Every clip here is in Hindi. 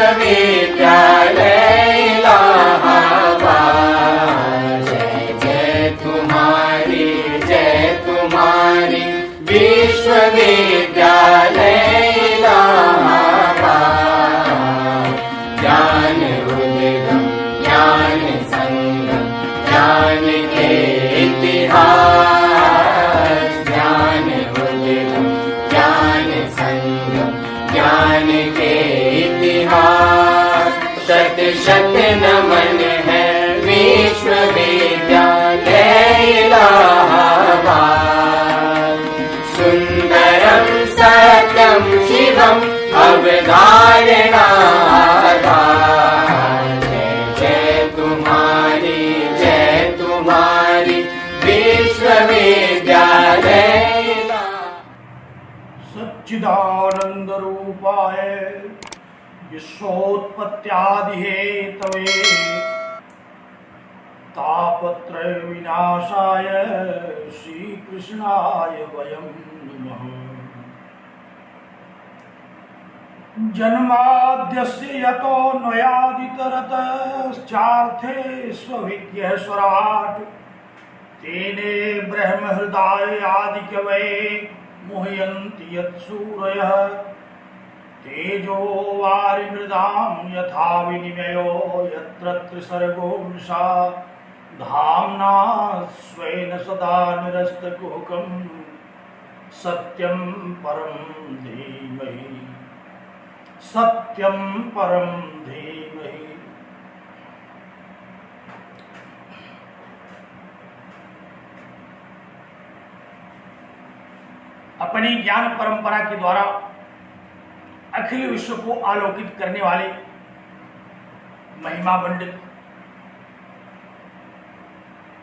विश्वविद्यालय इलाहाबाद। जय तुम्हारी विश्वविद्यालय इलाहाबाद। ज्ञान उद्गम ज्ञान संगम ज्ञान के इतिहास। ज्ञान उद्गम ज्ञान संगम ज्ञान के इतिहास। शत शत नमन है विश्वविद्यालय इलाहाबाद। सुंदरम सत्यम शिवम अवधारणाधार। जय तुम्हारी विश्वविद्यालय। सच्चिदानंद रूपाय विश्वोत्पत्त्यादि हेतवे तापत्रय विनाशाय श्री कृष्णाय वयं नमः। जन्माद्यस्य यतोऽन्वयादितरतश्चार्थे स्वविद्यः स्वराट् तेने ब्रह्महृदाय आदिकवये मुह्यन्ति यत्सूरयः। तेजो वारिमृदां यथा विनिमयो यत्र त्रिसर्गो मृषा धाम्ना स्वेन सदा निरस्तकुहकं सत्यं परं धीमहि। सत्यं परं धीमहि। अपनी ज्ञान परंपरा के द्वारा अखिल विश्व को आलोकित करने वाले महिमा मंडित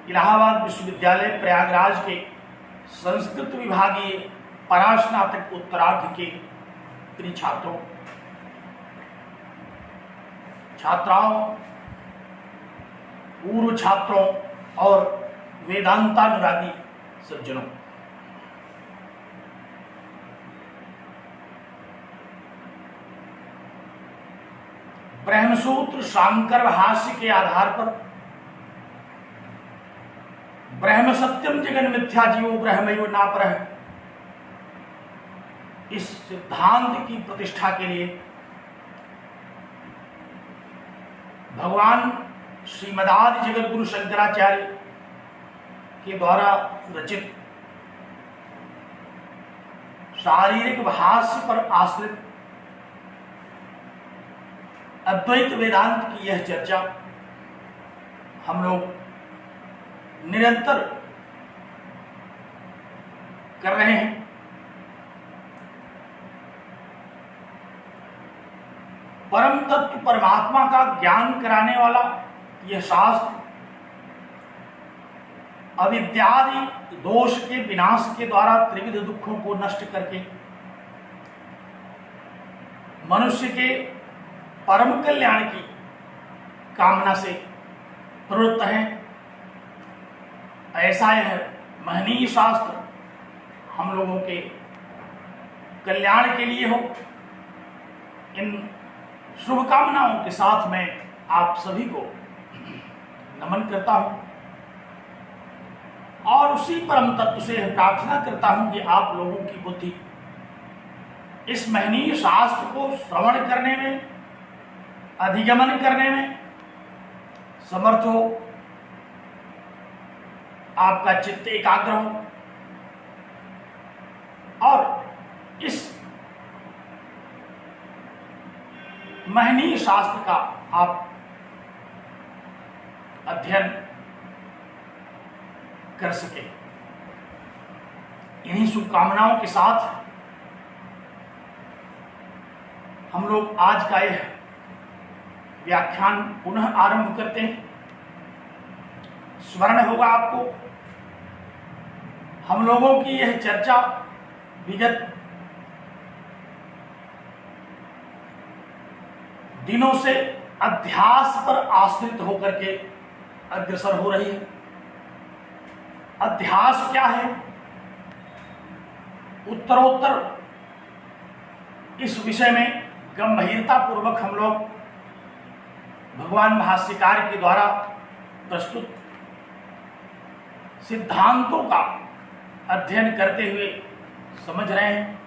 इलाहाबाद विश्वविद्यालय प्रयागराज के संस्कृत विभागीय परास्नातक उत्तरार्ध के प्रिय छात्रों छात्राओं पूर्व छात्रों और वेदांतानुरागी सज्जनों, ब्रह्मसूत्र शांकर भाष्य के आधार पर ब्रह्म सत्यम जगन मिथ्या जीवो ब्रह्मयो नापरः इस सिद्धांत की प्रतिष्ठा के लिए भगवान श्रीमदादि जगत गुरु शंकराचार्य के द्वारा रचित शारीरिक भाष्य पर आश्रित अद्वैत वेदांत की यह चर्चा हम लोग निरंतर कर रहे हैं। परम तत्व परमात्मा का ज्ञान कराने वाला यह शास्त्र अविद्यादि दोष के विनाश के द्वारा त्रिविध दुखों को नष्ट करके मनुष्य के परम कल्याण की कामना से प्रवृत्त है। ऐसा यह महनीय शास्त्र हम लोगों के कल्याण के लिए हो। इन शुभकामनाओं के साथ मैं आप सभी को नमन करता हूं और उसी परम तत्व से प्रार्थना करता हूं कि आप लोगों की बुद्धि इस महनीय शास्त्र को श्रवण करने में अधिगमन करने में समर्थ हो, आपका चित्त एकाग्र हो और इस महनीय शास्त्र का आप अध्ययन कर सके। इन्हीं शुभकामनाओं के साथ हम लोग आज का यह व्याख्यान पुनः आरंभ करते हैं। स्मरण होगा आपको हम लोगों की यह चर्चा विगत दिनों से अध्यास पर आश्रित होकर के अग्रसर हो रही है। अध्यास क्या है? उत्तरोत्तर इस विषय में गंभीरता पूर्वक हम लोग भगवान भाष्यकार के द्वारा प्रस्तुत सिद्धांतों का अध्ययन करते हुए समझ रहे हैं।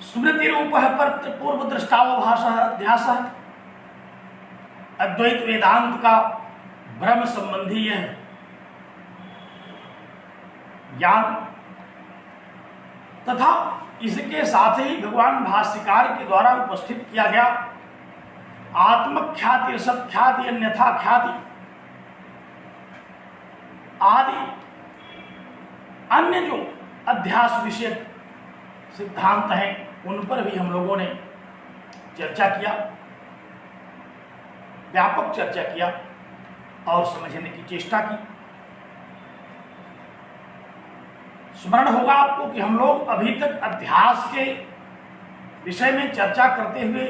स्मृति रूप पूर्व दृष्टावभाष अध्यास, अद्वैत वेदांत का ब्रह्म संबंधी यह ज्ञान तथा इसके साथ ही भगवान भाष्यकार के द्वारा उपस्थित किया गया आत्मख्याति, रसख्याति, अन्यथा ख्याति आदि अन्य जो अध्यास विषय सिद्धांत हैं उन पर भी हम लोगों ने चर्चा किया, व्यापक चर्चा किया और समझने की चेष्टा की। स्मरण होगा आपको कि हम लोग अभी तक अध्यास के विषय में चर्चा करते हुए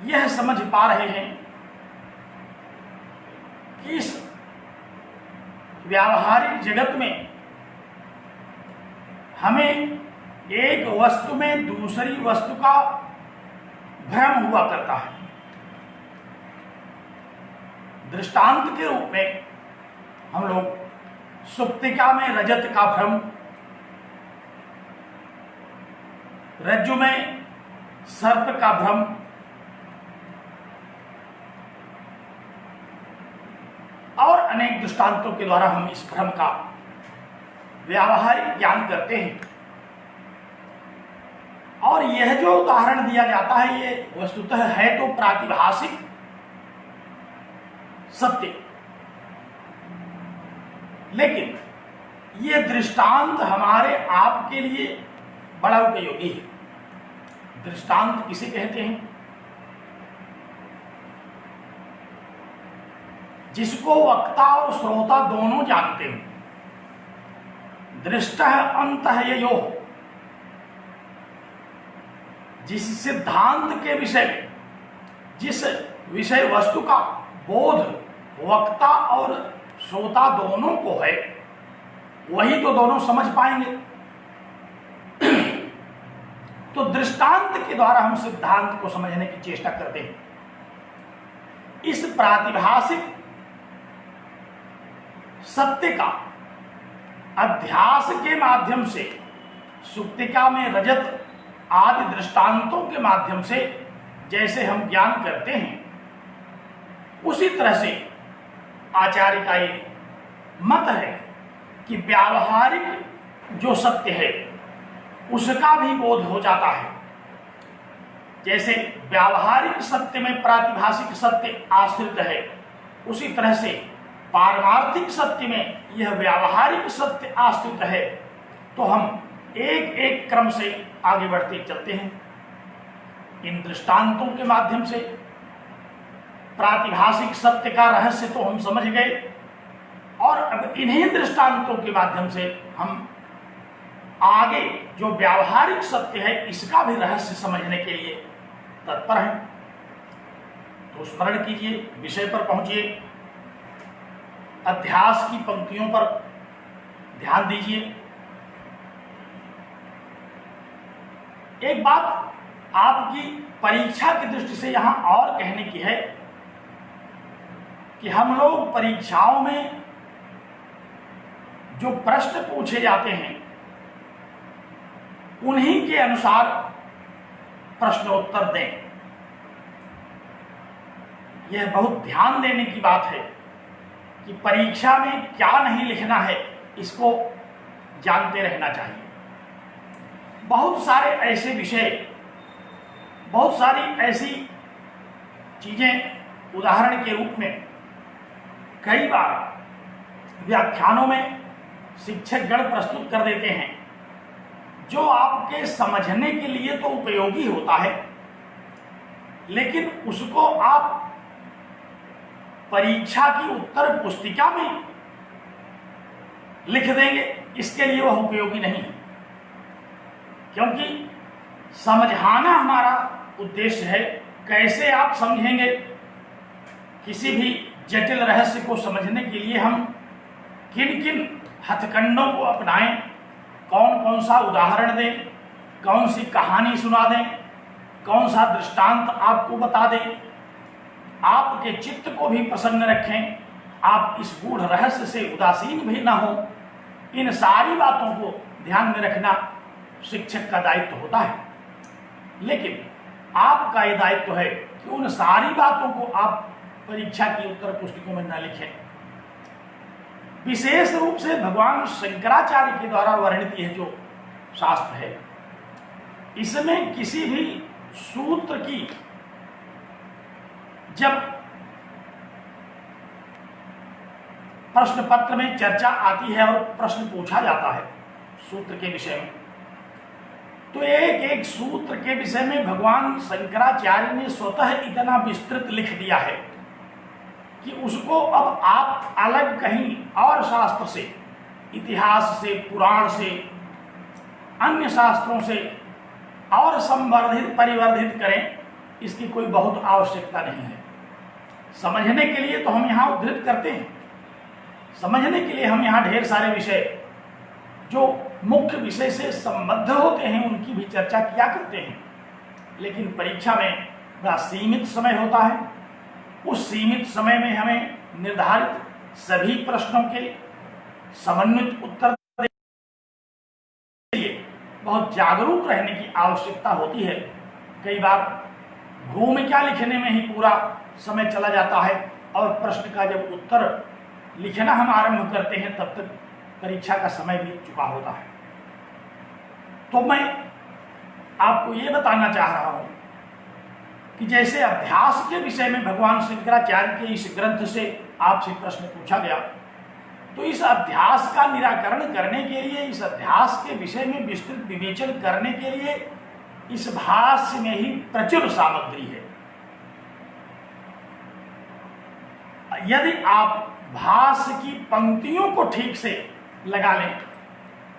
यह समझ पा रहे हैं कि इस व्यावहारिक जगत में हमें एक वस्तु में दूसरी वस्तु का भ्रम हुआ करता है। दृष्टांत के रूप में हम लोग सुप्तिका में रजत का भ्रम, रज्जु में सर्प का भ्रम, और अनेक दृष्टांतों के द्वारा हम इस भ्रम का व्यावहारिक ज्ञान करते हैं। और यह जो उदाहरण दिया जाता है ये वस्तुतः है तो प्रातिभाषिक सत्य, लेकिन ये दृष्टांत हमारे आपके लिए बड़ा उपयोगी है। दृष्टांत किसे कहते हैं? जिसको वक्ता और श्रोता दोनों जानते हैं। दृष्टः अंतः ययोः, जिस सिद्धांत के विषय में, जिस विषय वस्तु का बोध वक्ता और श्रोता दोनों को है, वही तो दोनों समझ पाएंगे। तो दृष्टांत के द्वारा हम सिद्धांत को समझने की चेष्टा करते हैं। इस प्रातिभाषिक सत्य का अध्यास के माध्यम से, सुप्तिका में रजत आदि दृष्टांतों के माध्यम से जैसे हम ज्ञान करते हैं, उसी तरह से आचार्य का ये मत है कि व्यावहारिक जो सत्य है उसका भी बोध हो जाता है। जैसे व्यावहारिक सत्य में प्रातिभाषिक सत्य आश्रित है, उसी तरह से पारमार्थिक सत्य में यह व्यावहारिक सत्य आश्रित है। तो हम एक एक क्रम से आगे बढ़ते चलते हैं। इन दृष्टांतों के माध्यम से प्रातिभाषिक सत्य का रहस्य तो हम समझ गए, और अब इन्हीं दृष्टांतों के माध्यम से हम आगे जो व्यावहारिक सत्य है इसका भी रहस्य समझने के लिए तत्पर हैं। तो स्मरण कीजिए, विषय पर पहुंचिए, अध्यास की पंक्तियों पर ध्यान दीजिए। एक बात आपकी परीक्षा की दृष्टि से यहां और कहने की है कि हम लोग परीक्षाओं में जो प्रश्न पूछे जाते हैं उन्हीं के अनुसार प्रश्नोत्तर दें। यह बहुत ध्यान देने की बात है कि परीक्षा में क्या नहीं लिखना है, इसको जानते रहना चाहिए। बहुत सारे ऐसे विषय, बहुत सारी ऐसी चीजें उदाहरण के रूप में कई बार व्याख्यानों में शिक्षकगण प्रस्तुत कर देते हैं, जो आपके समझने के लिए तो उपयोगी होता है, लेकिन उसको आप परीक्षा की उत्तर पुस्तिका में लिख देंगे, इसके लिए वह उपयोगी नहीं है। क्योंकि समझाना हमारा उद्देश्य है। कैसे आप समझेंगे? किसी भी जटिल रहस्य को समझने के लिए हम किन किन हथकंडों को अपनाएं, कौन कौन सा उदाहरण दें, कौन सी कहानी सुना दें, कौन सा दृष्टांत आपको बता दें, आपके चित्त को भी प्रसन्न रखें, आप इस गूढ़ रहस्य से उदासीन भी ना हो, इन सारी बातों को ध्यान में रखना शिक्षक का दायित्व होता है। लेकिन आपका ये दायित्व है कि उन सारी बातों को आप परीक्षा की उत्तर पुस्तिकों में न लिखें। विशेष रूप से भगवान शंकराचार्य के द्वारा वर्णित यह जो शास्त्र है, इसमें किसी भी सूत्र की जब प्रश्न पत्र में चर्चा आती है और प्रश्न पूछा जाता है सूत्र के विषय में, तो एक एक सूत्र के विषय में भगवान शंकराचार्य ने स्वतः इतना विस्तृत लिख दिया है कि उसको अब आप अलग कहीं और शास्त्र से, इतिहास से, पुराण से, अन्य शास्त्रों से और संवर्धित परिवर्धित करें, इसकी कोई बहुत आवश्यकता नहीं है। समझने के लिए तो हम यहाँ उद्धृत करते हैं, समझने के लिए हम यहाँ ढेर सारे विषय जो मुख्य विषय से संबद्ध होते हैं उनकी भी चर्चा किया करते हैं, लेकिन परीक्षा में बड़ा सीमित समय होता है। उस सीमित समय में हमें निर्धारित सभी प्रश्नों के समन्वित उत्तर देने के लिए बहुत जागरूक रहने की आवश्यकता होती है। कई बार भूमिका लिखने में ही पूरा समय चला जाता है और प्रश्न का जब उत्तर लिखना हम आरंभ करते हैं तब तक परीक्षा का समय बीत चुका होता है। तो मैं आपको ये बताना चाह रहा हूं कि जैसे अध्यास के विषय में भगवान शंकराचार्य के इस ग्रंथ से आपसे प्रश्न पूछा गया, तो इस अध्यास का निराकरण करने के लिए, इस अध्यास के विषय में विस्तृत विवेचन करने के लिए इस भाष्य में ही प्रचुर सामग्री है। यदि आप भाष्य की पंक्तियों को ठीक से लगा लें,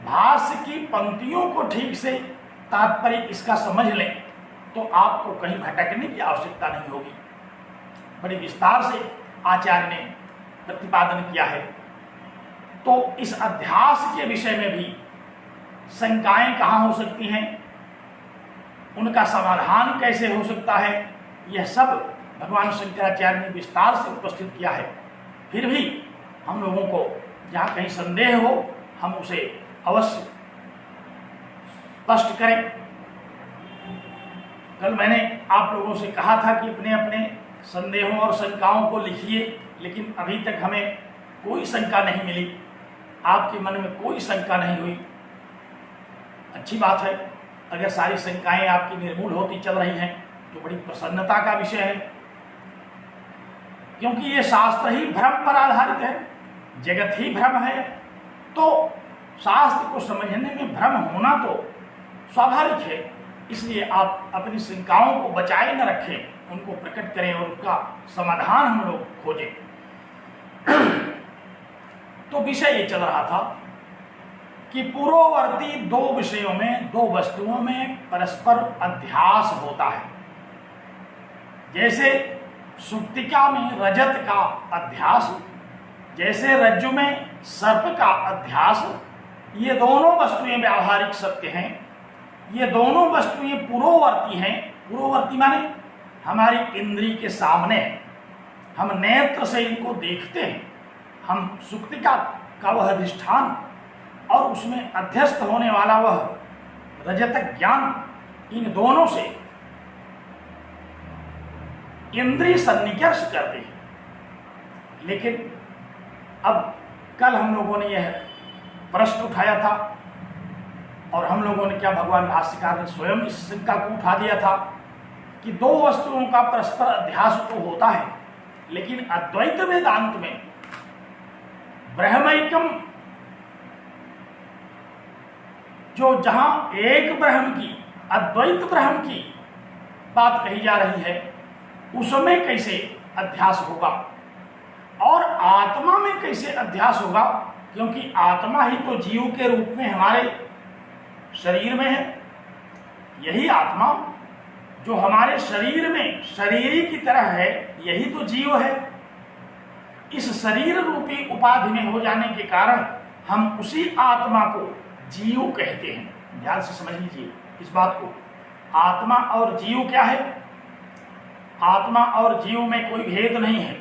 भाष्य की पंक्तियों को ठीक से तात्पर्य इसका समझ लें, तो आपको कहीं भटकने की आवश्यकता नहीं होगी। बड़े विस्तार से आचार्य ने प्रतिपादन किया है। तो इस अध्यास के विषय में भी शंकाएं कहाँ हो सकती हैं, उनका समाधान कैसे हो सकता है, यह सब भगवान शंकराचार्य ने विस्तार से उपस्थित किया है। फिर भी हम लोगों को जहाँ कहीं संदेह हो हम उसे अवश्य स्पष्ट करें। कल मैंने आप लोगों से कहा था कि अपने अपने संदेहों और शंकाओं को लिखिए, लेकिन अभी तक हमें कोई शंका नहीं मिली, आपके मन में कोई शंका नहीं हुई। अच्छी बात है, अगर सारी शंकाएं आपकी निर्मूल होती चल रही हैं तो बड़ी प्रसन्नता का विषय है, क्योंकि ये शास्त्र ही भ्रम पर आधारित है, जगत ही भ्रम है। तो शास्त्र को समझने में भ्रम होना तो स्वाभाविक है, इसलिए आप अपनी शंकाओं को बचाए न रखें, उनको प्रकट करें और उसका समाधान हम लोग खोजें। तो विषय ये चल रहा था कि पूर्ववर्ती दो विषयों में, दो वस्तुओं में परस्पर अध्यास होता है। जैसे सुप्तिका में रजत का अध्यास, जैसे रज्जु में सर्प का अध्यास, ये दोनों वस्तुएं व्यावहारिक सत्य हैं। ये दोनों वस्तुएं पूर्ववर्ती हैं। पूर्ववर्ती माने हमारी इंद्री के सामने है, हम नेत्र से इनको देखते हैं। हम सुप्तिका का वह अधिष्ठान और उसमें अध्यस्त होने वाला वह रजत ज्ञान, इन दोनों से इंद्रिय सन्निकर्ष करते हैं। लेकिन अब कल हम लोगों ने यह प्रश्न उठाया था और हम लोगों ने क्या, भगवान भाष्यकार ने स्वयं इस शंका को उठा दिया था कि दो वस्तुओं का परस्पर अध्यास तो होता है, लेकिन अद्वैत वेदांत में ब्रह्मैकम, जो जहां एक ब्रह्म की, अद्वैत ब्रह्म की बात कही जा रही है, उसमें कैसे अध्यास होगा और आत्मा में कैसे अध्यास होगा, क्योंकि आत्मा ही तो जीव के रूप में हमारे शरीर में है। यही आत्मा जो हमारे शरीर में शरीरी की तरह है, यही तो जीव है। इस शरीर रूपी उपाधि में हो जाने के कारण हम उसी आत्मा को जीव कहते हैं। ध्यान से समझ लीजिए इस बात को। आत्मा और जीव क्या है? आत्मा और जीव में कोई भेद नहीं है।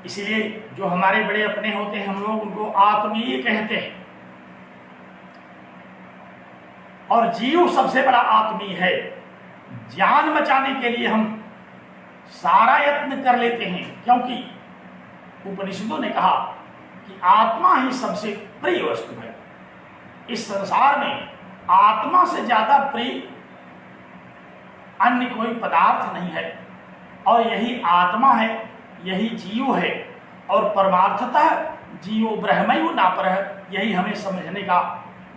इसीलिए जो हमारे बड़े अपने होते हैं हम लोग उनको आत्मीय कहते हैं, और जीव सबसे बड़ा आत्मीय है। जान बचाने के लिए हम सारा यत्न कर लेते हैं, क्योंकि उपनिषदों ने कहा कि आत्मा ही सबसे प्रिय वस्तु है। इस संसार में आत्मा से ज्यादा प्रिय अन्य कोई पदार्थ नहीं है, और यही आत्मा है, यही जीव है, और परमार्थतः जीवो ब्रह्मैव नापरः, यही हमें समझने का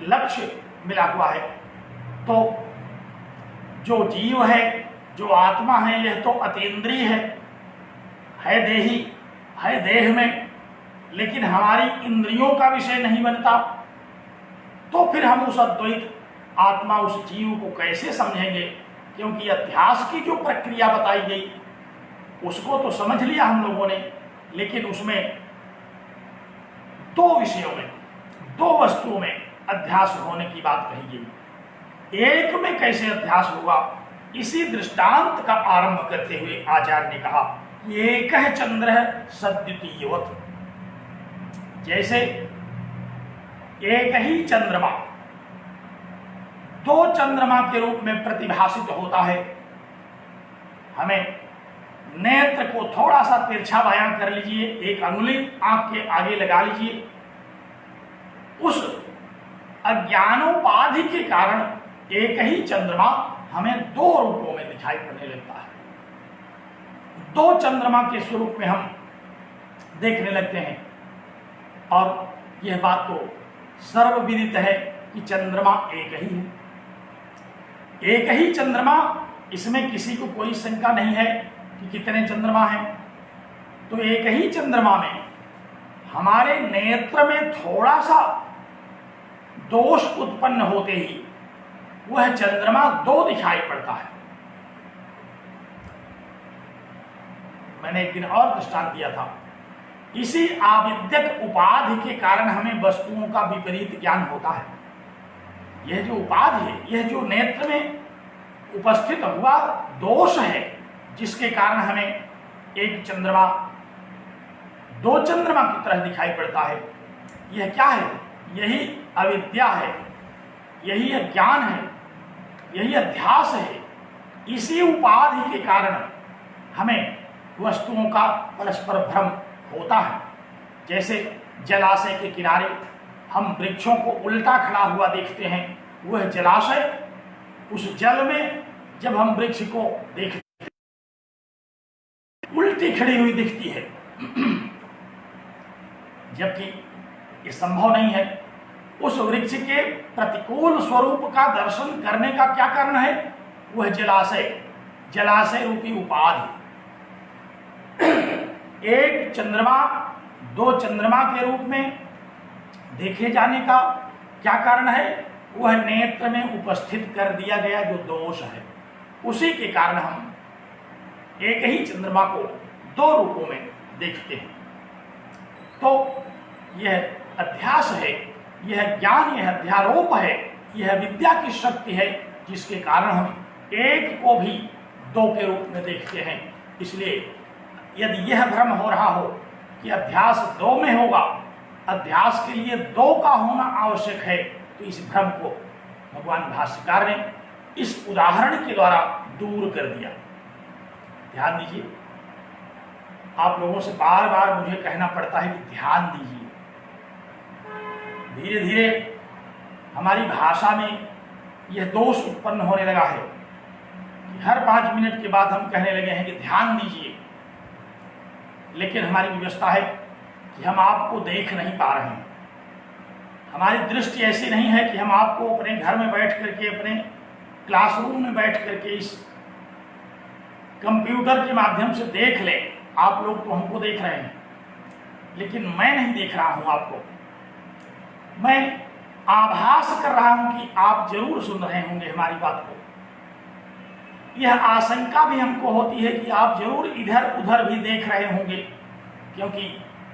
लक्ष्य मिला हुआ है। तो जो जीव है, जो आत्मा है, यह तो अतीन्द्रिय है देही, है देह में, लेकिन हमारी इंद्रियों का विषय नहीं बनता। तो फिर हम उस अद्वैत आत्मा, उस जीव को कैसे समझेंगे? क्योंकि अध्यास की जो प्रक्रिया बताई गई उसको तो समझ लिया हम लोगों ने, लेकिन उसमें दो विषयों में, दो वस्तुओं में अध्यास होने की बात कही गई। एक में कैसे अध्यास होगा, इसी दृष्टांत का आरंभ करते हुए आचार्य ने कहा, एक है चंद्र सद्वितीयवत्। जैसे एक ही चंद्रमा दो चंद्रमा के रूप में प्रतिभासित होता है। हमें नेत्र को थोड़ा सा तिरछा बायां कर लीजिए, एक अंगुली आंख के आगे लगा लीजिए, उस अज्ञानोपाधि के कारण एक ही चंद्रमा हमें दो रूपों में दिखाई पड़ने लगता है। दो चंद्रमा के स्वरूप में हम देखने लगते हैं, और यह बात तो सर्वविदित है कि चंद्रमा एक ही है, एक ही चंद्रमा। इसमें किसी को कोई शंका नहीं है कि कितने चंद्रमा हैं। तो एक ही चंद्रमा में हमारे नेत्र में थोड़ा सा दोष उत्पन्न होते ही वह चंद्रमा दो दिखाई पड़ता है। मैंने एक दिन और दृष्टांत दिया था, इसी आविद्यक उपाधि के कारण हमें वस्तुओं का विपरीत ज्ञान होता है। यह जो उपाधि है, यह जो नेत्र में उपस्थित हुआ दोष है, जिसके कारण हमें एक चंद्रमा दो चंद्रमा की तरह दिखाई पड़ता है, यह क्या है? यही अविद्या है, यही अज्ञान है, यही अध्यास है। इसी उपाधि के कारण हमें वस्तुओं का परस्पर भ्रम होता है। जैसे जलाशय के किनारे हम वृक्षों को उल्टा खड़ा हुआ देखते हैं, वह जलाशय, उस जल में जब हम वृक्ष को देखते हैं उल्टी खड़ी हुई दिखती है, जबकि ये संभव नहीं है। उस वृक्ष के प्रतिकूल स्वरूप का दर्शन करने का क्या कारण है? वह जलाशय, जलाशय रूपी उपाधि। एक चंद्रमा दो चंद्रमा के रूप में देखे जाने का क्या कारण है? वह नेत्र में उपस्थित कर दिया गया जो दोष है, उसी के कारण हम एक ही चंद्रमा को दो रूपों में देखते हैं। तो यह अध्यास है, यह ज्ञान, यह अध्यारोप है, यह विद्या की शक्ति है, जिसके कारण हम एक को भी दो के रूप में देखते हैं। इसलिए यदि यह भ्रम हो रहा हो कि अध्यास दो में होगा, अध्यास के लिए दो का होना आवश्यक है, तो इस भ्रम को भगवान भाष्यकार ने इस उदाहरण के द्वारा दूर कर दिया। ध्यान दीजिए, आप लोगों से बार बार मुझे कहना पड़ता है कि ध्यान दीजिए। धीरे धीरे हमारी भाषा में यह दोष उत्पन्न होने लगा है कि हर 5 मिनट के बाद हम कहने लगे हैं कि ध्यान दीजिए, लेकिन हमारी व्यवस्था है कि हम आपको देख नहीं पा रहे हैं। हमारी दृष्टि ऐसी नहीं है कि हम आपको अपने घर में बैठ करके, अपने क्लासरूम में बैठ करके इस कंप्यूटर के माध्यम से देख लें। आप लोग तो हमको देख रहे हैं, लेकिन मैं नहीं देख रहा हूं आपको। मैं आभास कर रहा हूं कि आप जरूर सुन रहे होंगे हमारी बात को। यह आशंका भी हमको होती है कि आप जरूर इधर उधर भी देख रहे होंगे, क्योंकि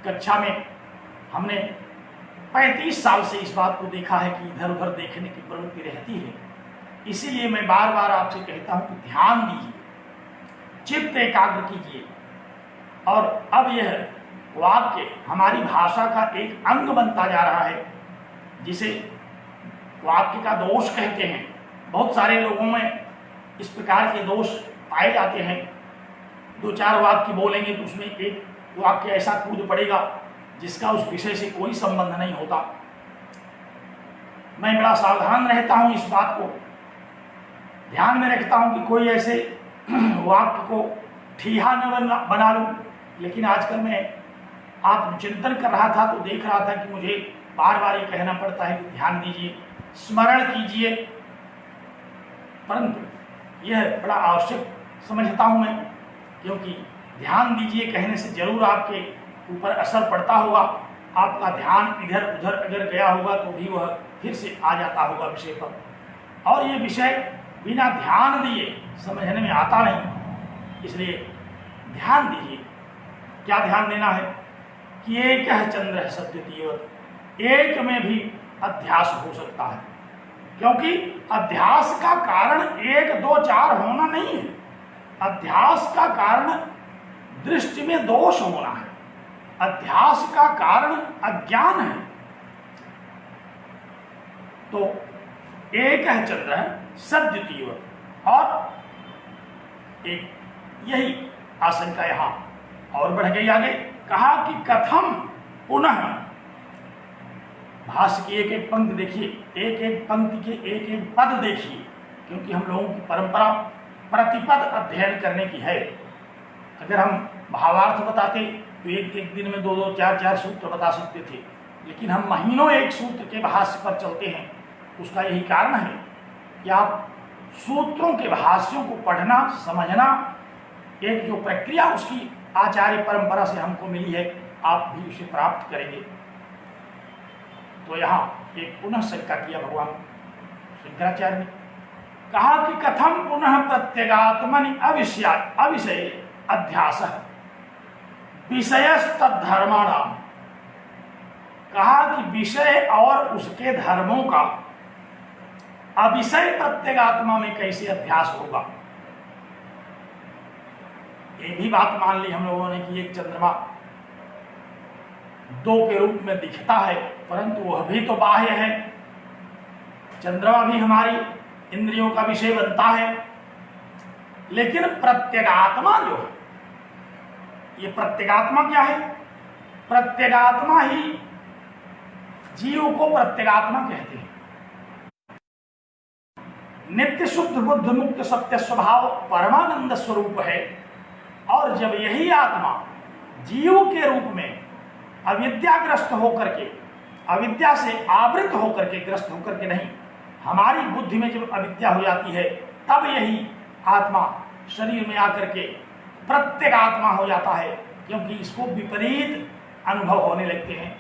कक्षा में हमने 35 साल से इस बात को देखा है कि इधर उधर देखने की प्रवृत्ति रहती है। इसीलिए मैं बार बार आपसे कहता हूं कि ध्यान दीजिए, चित्त एकाग्र कीजिए। और अब यह वाक्य हमारी भाषा का एक अंग बनता जा रहा है, जिसे वाक्य का दोष कहते हैं। बहुत सारे लोगों में इस प्रकार के दोष पाए जाते हैं। 2-4 वाक्य बोलेंगे तो उसमें एक वाक्य ऐसा कूद पड़ेगा जिसका उस विषय से कोई संबंध नहीं होता। मैं बड़ा सावधान रहता हूं, इस बात को ध्यान में रखता हूं कि कोई ऐसे वाक्य को ठीहा न बना लूं। लेकिन आजकल मैं आत्मचिंतन कर रहा था तो देख रहा था कि मुझे बार बार ये कहना पड़ता है कि ध्यान दीजिए, स्मरण कीजिए। परंतु यह बड़ा आवश्यक समझता हूं मैं, क्योंकि ध्यान दीजिए कहने से जरूर आपके ऊपर असर पड़ता होगा। आपका ध्यान इधर उधर अगर गया होगा तो भी वह फिर से आ जाता होगा विषय पर, और ये विषय बिना ध्यान दिए समझने में आता नहीं। इसलिए ध्यान दीजिए। क्या ध्यान देना है कि एक है चंद्र सद्योतीयवत्, एक में भी अध्यास हो सकता है। क्योंकि अध्यास का कारण 1, 2, 4 होना नहीं है। अध्यास का कारण दृष्टि में दोष होना है। अध्यास का कारण अज्ञान है। तो एक है चंद्र सद्योतीयवत्, और एक यही आशंका यहां और बढ़ गई आगे। कहा कि कथम पुनः, भाष्य की एक एक पंक्ति देखिए, एक एक पंक्ति के एक एक पद देखिए, क्योंकि हम लोगों की परंपरा प्रतिपद अध्ययन करने की है। अगर हम भावार्थ बताते तो एक एक दिन में 2-2, 4-4 सूत्र बता सकते थे, लेकिन हम महीनों एक सूत्र के भाष्य पर चलते हैं। उसका यही कारण है कि आप सूत्रों के भाष्यों को पढ़ना, समझना, एक जो प्रक्रिया उसकी आचार्य परंपरा से हमको मिली है, आप भी उसे प्राप्त करेंगे। तो यहाँ एक पुनः शंका किया भगवान शंकराचार्य ने। कहा कि कथम पुनः प्रत्यगात्मनि अविषय अध्यास विषयस्तद्धर्माणाम। कहा कि विषय और उसके धर्मों का अविषय प्रत्यगात्मा में कैसे अध्यास होगा। ये भी बात मान ली हम लोगों ने कि एक चंद्रमा 2 के रूप में दिखता है, परंतु वह भी तो बाह्य है। चंद्रमा भी हमारी इंद्रियों का विषय बनता है, लेकिन प्रत्यगात्मा जो है, ये प्रत्यगात्मा क्या है? प्रत्यगात्मा ही जीव को प्रत्यगात्मा कहते हैं। नित्य शुद्ध बुद्ध मुक्त सत्य स्वभाव परमानंद स्वरूप है। और जब यही आत्मा जीव के रूप में अविद्याग्रस्त होकर के, अविद्या से आवृत होकर के, ग्रस्त होकर के नहीं, हमारी बुद्धि में जब अविद्या हो जाती है, तब यही आत्मा शरीर में आकर के प्रत्यगात्मा हो जाता है। क्योंकि इसको विपरीत अनुभव होने लगते हैं,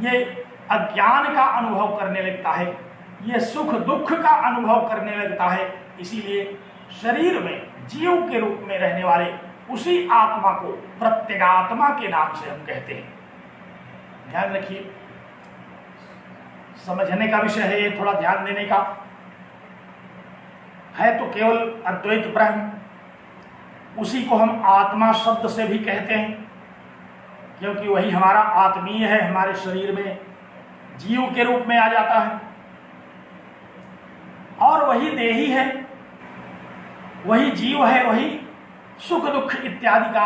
ये अज्ञान का अनुभव करने लगता है, ये सुख दुख का अनुभव करने लगता है। इसीलिए शरीर में जीव के रूप में रहने वाले उसी आत्मा को प्रत्यगात्मा के नाम से हम कहते हैं। ध्यान रखिए, समझने का विषय है ये, थोड़ा ध्यान देने का है। तो केवल अद्वैत ब्रह्म, उसी को हम आत्मा शब्द से भी कहते हैं, क्योंकि वही हमारा आत्मीय है, हमारे शरीर में जीव के रूप में आ जाता है। और वही देही है, वही जीव है, वही सुख दुख इत्यादि का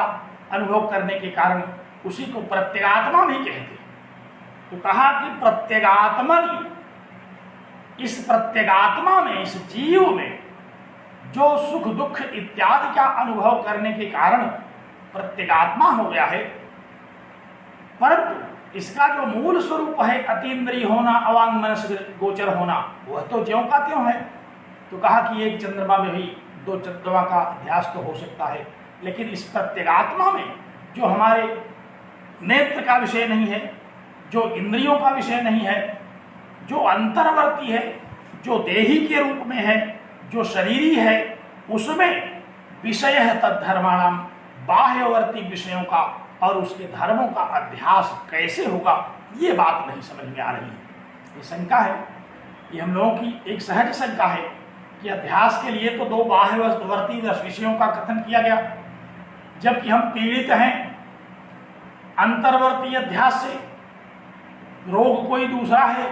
अनुभव करने के कारण उसी को प्रत्यगात्मा भी कहते हैं। तो कहा कि प्रत्यगात्मनि, इस प्रत्यगात्मा में, इस जीव में जो सुख दुख इत्यादि का अनुभव करने के कारण प्रत्यगात्मा हो गया है, परंतु इसका जो मूल स्वरूप है अतीन्द्रिय होना, अवांग मनस गोचर होना, वह तो ज्यों का त्यों है। तो कहा कि एक चंद्रमा में भी 2 चंद्रमा का अध्यास तो हो सकता है, लेकिन इस प्रत्यगात्मा में जो हमारे नेत्र का विषय नहीं है, जो इंद्रियों का विषय नहीं है, जो अंतर्वर्ती है, जो देही के रूप में है, जो शरीरी है, उसमें विषय है तद्धर्माणाम, बाह्यवर्ती विषयों का और उसके धर्मों का अध्यास कैसे होगा, ये बात नहीं समझ में आ रही है। ये शंका है, ये हम लोगों की एक सहज शंका है कि अध्यास के लिए तो 2 बाह्यवर्ती विषयों का कथन किया गया, जबकि हम पीड़ित हैं अंतर्वर्ती अध्यास से। रोग कोई दूसरा है,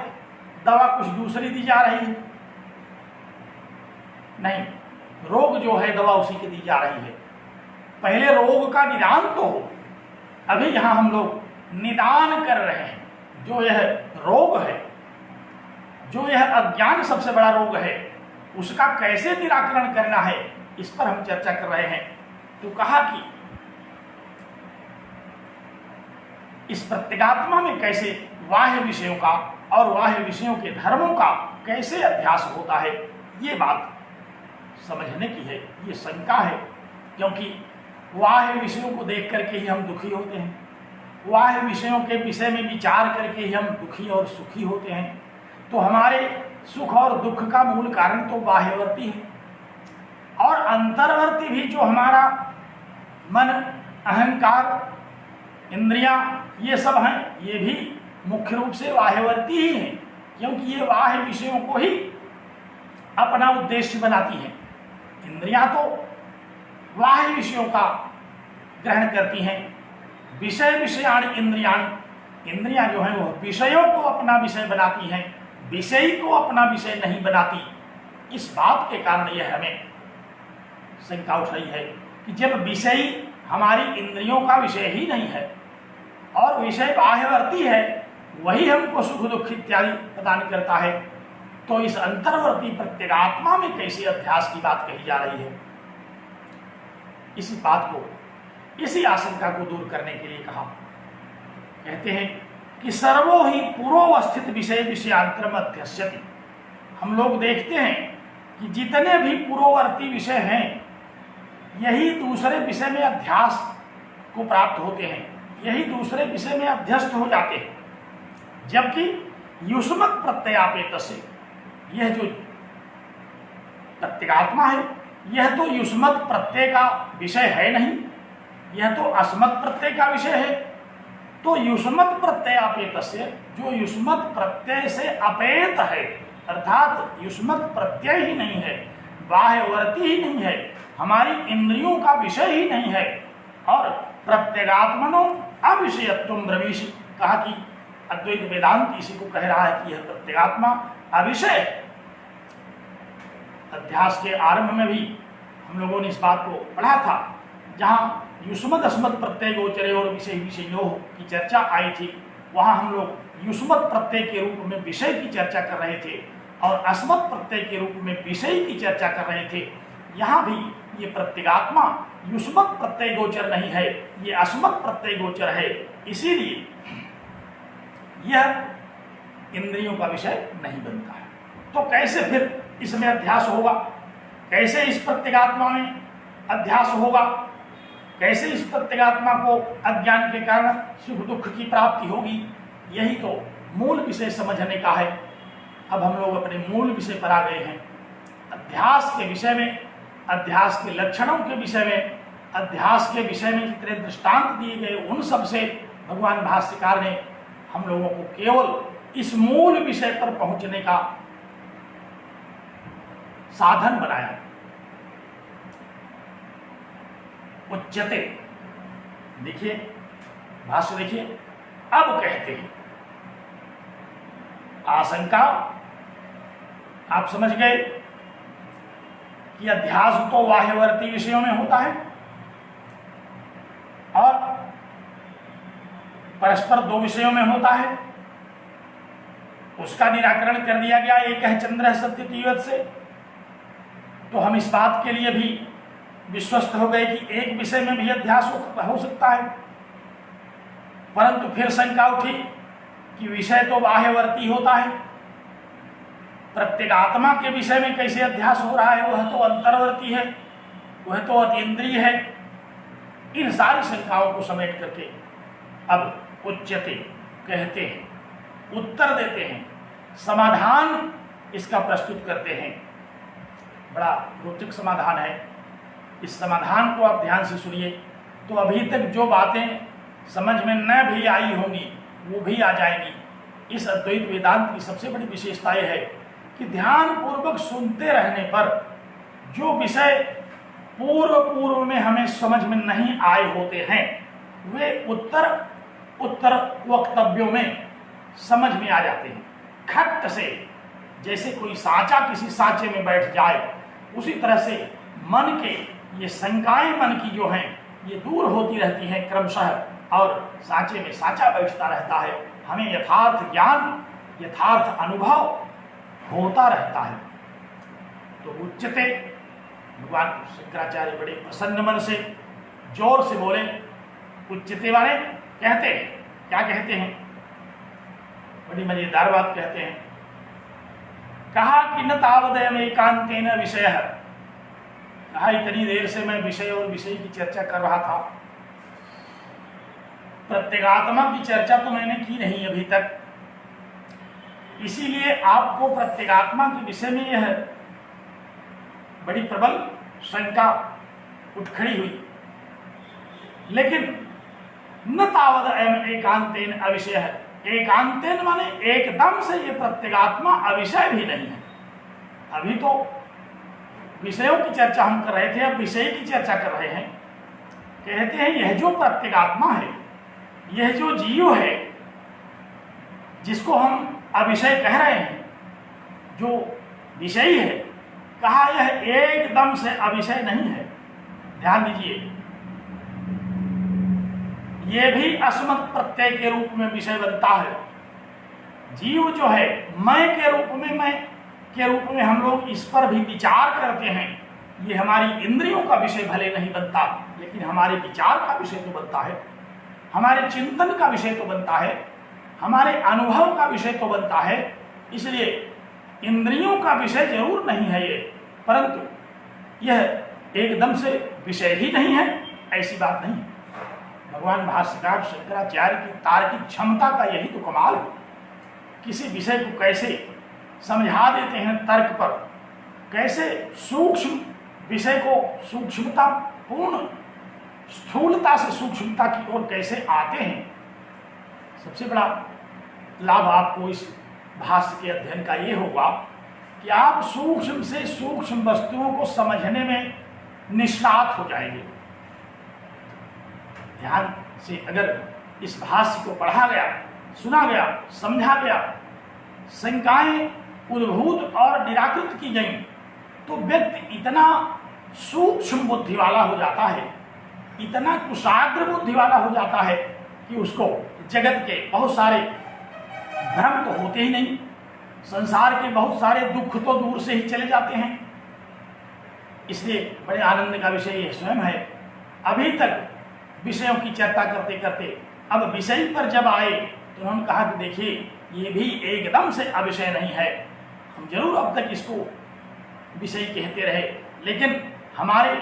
दवा कुछ दूसरी दी जा रही है। नहीं, रोग जो है दवा उसी की दी जा रही है। पहले रोग का निदान तो हो। अभी यहां हम लोग निदान कर रहे हैं। जो यह रोग है, जो यह अज्ञान सबसे बड़ा रोग है, उसका कैसे निराकरण करना है, इस पर हम चर्चा कर रहे हैं। तो कहा कि इस प्रत्यगात्मा में कैसे बाह्य विषयों का और बाह्य विषयों के धर्मों का कैसे अध्यास होता है, ये बात समझने की है। ये शंका है, क्योंकि बाह्य विषयों को देख करके ही हम दुखी होते हैं, बाह्य विषयों के विषय में विचार करके ही हम दुखी और सुखी होते हैं। तो हमारे सुख और दुख का मूल कारण तो बाह्यवर्ती है, और अंतर्वर्ती भी जो हमारा मन, अहंकार, इंद्रियां, ये सब हैं, ये भी मुख्य रूप से बाह्यवर्ती ही हैं, क्योंकि ये बाह्य विषयों को ही अपना उद्देश्य बनाती हैं। इंद्रियां तो बाह्य विषयों का ग्रहण करती हैं। विषय विषयाणि इंद्रियाणि, इंद्रियां जो हैं वो विषयों को अपना विषय बनाती हैं, विषयी को अपना विषय नहीं बनाती। इस बात के कारण यह हमें शंका उठ रही है कि जब विषयी हमारी इंद्रियों का विषय ही नहीं है और विषय बाह्यवर्ती है, वही हमको सुख दुख इत्यादि प्रदान करता है, तो इस अंतर्वर्ती प्रत्यगात्मा में कैसे अध्यास की बात कही जा रही है। इसी बात को, इसी आशंका को दूर करने के लिए कहा। कहते हैं कि सर्वो ही पूर्वस्थित विषय विषयांतरम अध्यस्यति। हम लोग देखते हैं कि जितने भी पूर्ववर्ती विषय हैं, यही दूसरे विषय में अध्यास को प्राप्त होते हैं, यही दूसरे विषय में अध्यस्त हो जाते हैं। जबकि युष्मत् प्रत्ययापेत से, यह जो प्रत्यगात्मा है, यह तो युष्मत् प्रत्यय का विषय है नहीं, यह तो अस्मत् प्रत्यय का विषय है। तो युष्मत् प्रत्ययापेत से, जो युष्मत् प्रत्यय से अपेत है, अर्थात युष्मत् प्रत्यय ही नहीं है, बाह्यवर्ती ही नहीं है, हमारी इंद्रियों का विषय ही नहीं है, और प्रत्यगात्मनो अविषयत्वं ब्रवीषि। कहा कि अद्वैत वेदांत इसी को कह रहा है कि यह प्रत्यगात्मा अविषय है। अध्यास के आरंभ में भी हम लोगों ने इस बात को पढ़ा था, जहाँ युष्मत् अस्मत् प्रत्यय गोचरे और विषय विषयों की चर्चा आई थी। वहाँ हम लोग युष्मत् प्रत्यय के रूप में विषय की चर्चा कर रहे थे और अस्मत् प्रत्यय के रूप में विषय की चर्चा कर रहे थे। यहाँ भी ये प्रत्यगात्मा युष्मत् प्रत्यय गोचर नहीं है, ये अस्मत् प्रत्यय गोचर है। इसीलिए यह इंद्रियों का विषय नहीं बनता है। तो कैसे फिर इसमें अध्यास होगा, कैसे इस प्रत्यगात्मा में अध्यास होगा, कैसे इस प्रत्यगात्मा को अज्ञान के कारण सुख दुख की प्राप्ति होगी, यही तो मूल विषय समझने का है। अब हम लोग अपने मूल विषय पर आ गए हैं। अध्यास के विषय में, अध्यास के लक्षणों के विषय में, अध्यास के विषय में जितने दृष्टांत दिए गए, उन सब से भगवान भाष्यकार ने हम लोगों को केवल इस मूल विषय पर पहुंचने का साधन बनाया। उच्यते, देखिए भाष्य देखिए, अब कहते हैं आशंका। आप समझ गए कि अध्यास तो बाह्यवर्ती विषयों में होता है और परस्पर 2 विषयों में होता है। उसका निराकरण कर दिया गया एक है चंद्र सत्य से। तो हम इस बात के लिए भी विश्वस्त हो गए कि एक विषय में भी अध्यास हो सकता है। परंतु फिर शंका उठी कि विषय तो बाह्यवर्ती होता है, प्रत्यगात्मा के विषय में कैसे अध्यास हो रहा है, वह तो अंतर्वर्ती है, वह तो अतीन्द्रिय है। इन सारी शंकाओं को समेट करके अब उच्यते कहते हैं, उत्तर देते हैं, समाधान इसका प्रस्तुत करते हैं। बड़ा रोचक समाधान है। इस समाधान को आप ध्यान से सुनिए तो अभी तक जो बातें समझ में न भी आई होंगी वो भी आ जाएंगी। इस अद्वैत वेदांत की सबसे बड़ी विशेषता यह है कि ध्यान पूर्वक सुनते रहने पर जो विषय पूर्व में हमें समझ में नहीं आए होते हैं वे उत्तर वक्तव्यों में समझ में आ जाते हैं। खट से जैसे कोई सांचा किसी सांचे में बैठ जाए, उसी तरह से मन के ये शंकाएं मन की जो हैं ये दूर होती रहती हैं क्रमशः, और सांचे में सांचा बैठता रहता है। हमें यथार्थ ज्ञान, यथार्थ अनुभव होता रहता है। तो उच्चते, भगवान शंकराचार्य बड़े प्रसन्न मन से जोर से बोले। उच्चते वाले कहते हैं, क्या कहते हैं? बड़ी मजेदार बात कहते हैं। कहा कि न तावदयम एकांतेन विषयः, कहा इतनी देर से मैं विषय और विषय की चर्चा कर रहा था, प्रत्यगात्मा की चर्चा तो मैंने की नहीं अभी तक, इसीलिए आपको प्रत्यगात्मा के विषय में यह बड़ी प्रबल शंका उठ खड़ी हुई। लेकिन न तावद एकांतेन अविषय, एकांतेन माने एकदम से ये प्रत्यगात्मा अविषय भी नहीं है। अभी तो विषयों की चर्चा हम कर रहे थे, अब विषय की चर्चा कर रहे हैं। कहते हैं यह जो प्रत्यगात्मा है, यह जो जीव है जिसको हम अविषय कह रहे हैं, जो विषयी है, कहा यह एकदम से अविषय नहीं है। ध्यान दीजिए, यह भी अस्मत् प्रत्यय के रूप में विषय बनता है। जीव जो है मैं के रूप में हम लोग इस पर भी विचार करते हैं। ये हमारी इंद्रियों का विषय भले नहीं बनता, लेकिन हमारे विचार का विषय तो बनता है, हमारे चिंतन का विषय तो बनता है, हमारे अनुभव का विषय तो बनता है। इसलिए इंद्रियों का विषय जरूर नहीं है ये, परंतु यह एकदम से विषय ही नहीं है, ऐसी बात नहीं। भगवान भाष्यकार शंकराचार्य की तार्किक क्षमता का यही तो कमाल है। किसी विषय को कैसे समझा देते हैं तर्क पर, कैसे सूक्ष्म विषय को सूक्ष्मता पूर्ण स्थूलता से सूक्ष्मता की ओर कैसे आते हैं। सबसे बड़ा लाभ आपको इस भाष्य के अध्ययन का ये होगा कि आप सूक्ष्म से सूक्ष्म वस्तुओं को समझने में निष्णात हो जाएंगे। ध्यान से अगर इस भाष्य को पढ़ा गया, सुना गया, समझा गया, शंकाएं उद्भूत और निराकृत की गई, तो व्यक्ति इतना सूक्ष्म बुद्धि वाला हो जाता है, इतना कुशाग्र बुद्धि वाला हो जाता है कि उसको जगत के बहुत सारे भ्रम तो होते ही नहीं, संसार के बहुत सारे दुख तो दूर से ही चले जाते हैं। इसलिए बड़े आनंद का विषय यह स्वयं है। अभी तक विषयों की चर्चा करते करते अब विषय पर जब आए तो उन्होंने कहा कि देखिए ये भी एकदम से अविषय नहीं है। हम जरूर अब तक इसको विषय कहते रहे, लेकिन हमारे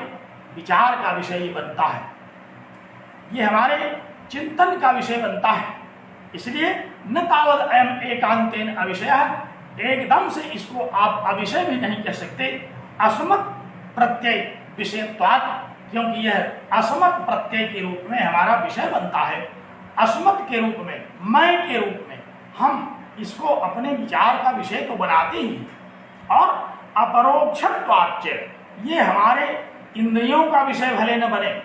विचार का विषय ये बनता है, ये हमारे चिंतन का विषय बनता है। इसलिए न तावद अयम एकांतेन अविषयः, एकदम से इसको आप अविषय भी नहीं कह सकते। अस्मत् प्रत्यय विषयत्वात्, क्योंकि यह अस्मत् प्रत्यय के रूप में हमारा विषय बनता है। अस्मत् के रूप में, मैं के रूप में हम इसको अपने विचार का विषय तो बनाते ही, और अपरोक्षत्वाच्च, ये हमारे इंद्रियों का विषय भले न बने,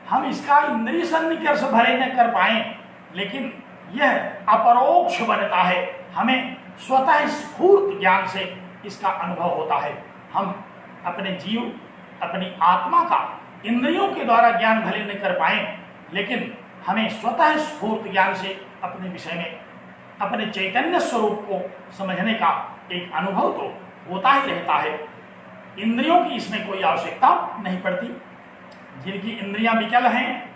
हम इसका इंद्रिय सन्निकर्ष भले न कर पाए, लेकिन यह अपरोक्ष बनता है। हमें स्वतः स्फूर्त ज्ञान से इसका अनुभव होता है। हम अपने जीव, अपनी आत्मा का इंद्रियों के द्वारा ज्ञान भले न कर पाए, लेकिन हमें स्वतः स्फूर्त ज्ञान से अपने विषय में, अपने चैतन्य स्वरूप को समझने का एक अनुभव तो होता ही रहता है। इंद्रियों की इसमें कोई आवश्यकता नहीं पड़ती। जिनकी इंद्रियां विकल हैं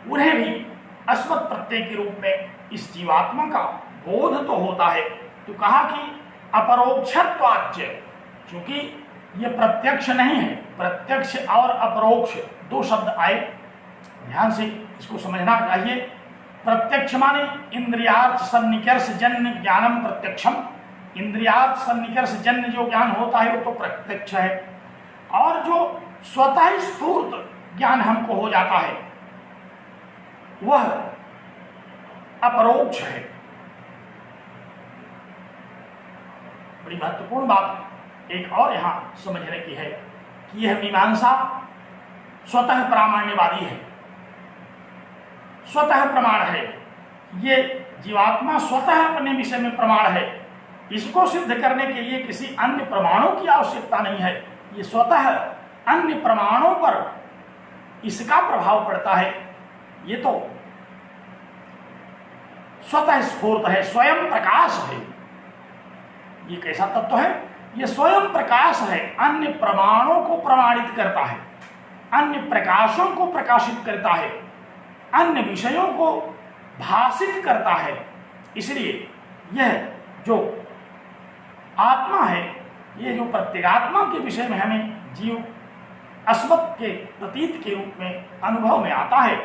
उन्हें भी अस्मत् प्रत्यय के रूप में इस जीवात्मा का बोध तो होता है। तो कहा कि अपरोक्षत्वाच्च, क्योंकि ये प्रत्यक्ष नहीं है, प्रत्यक्ष और अपरोक्ष दो शब्द आए, ध्यान से इसको समझना चाहिए। प्रत्यक्ष माने इंद्रियार्थ सन्निकर्ष जन्य ज्ञानम प्रत्यक्षम, इंद्रियार्थ सन्निकर्ष जन्य जो ज्ञान होता है वो तो प्रत्यक्ष है, और जो स्वतः स्फूर्त ज्ञान हमको हो जाता है वह अपरोक्ष है। बड़ी महत्वपूर्ण बात एक और यहां समझने की है कि यह मीमांसा स्वतः प्रामाण्यवादी है, स्वतः प्रमाण है। ये जीवात्मा स्वतः अपने विषय में प्रमाण है। इसको सिद्ध करने के लिए किसी अन्य प्रमाणों की आवश्यकता नहीं है। ये स्वतः अन्य प्रमाणों पर इसका प्रभाव पड़ता है। ये तो स्वतः स्फूर्त है, स्वयं प्रकाश है। ये कैसा तत्व है? ये स्वयं प्रकाश है, अन्य प्रमाणों को प्रमाणित करता है, अन्य प्रकाशों को प्रकाशित करता है, अन्य विषयों को भाषित करता है। इसलिए यह जो आत्मा है, ये जो प्रत्यगात्मा के विषय में हमें जीव अस्मत् के प्रतीत के रूप में अनुभव में आता है,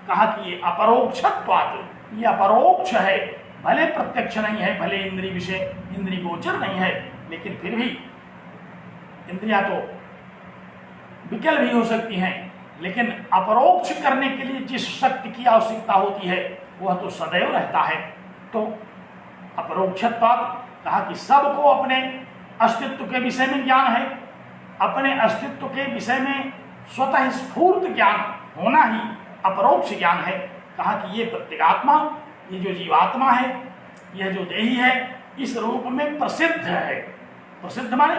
कहा कि ये अपरोक्षत्वात्, ये अपरोक्ष है, भले प्रत्यक्ष नहीं है, भले इंद्रिय विषय इंद्रिय गोचर नहीं है, लेकिन फिर भी इंद्रियां तो विकल भी हो सकती हैं, लेकिन अपरोक्ष करने के लिए जिस शक्ति की आवश्यकता होती है वह तो सदैव रहता है। तो अपरोक्षत्वात् कहा कि सबको अपने अस्तित्व के विषय में ज्ञान है, अपने अस्तित्व के विषय में स्वतः स्फूर्त ज्ञान होना ही अपरोक्ष ज्ञान है। कहा कि ये प्रत्यगात्मा, ये जो जीवात्मा है, यह जो देही है, इस रूप में प्रसिद्ध है। प्रसिद्ध माने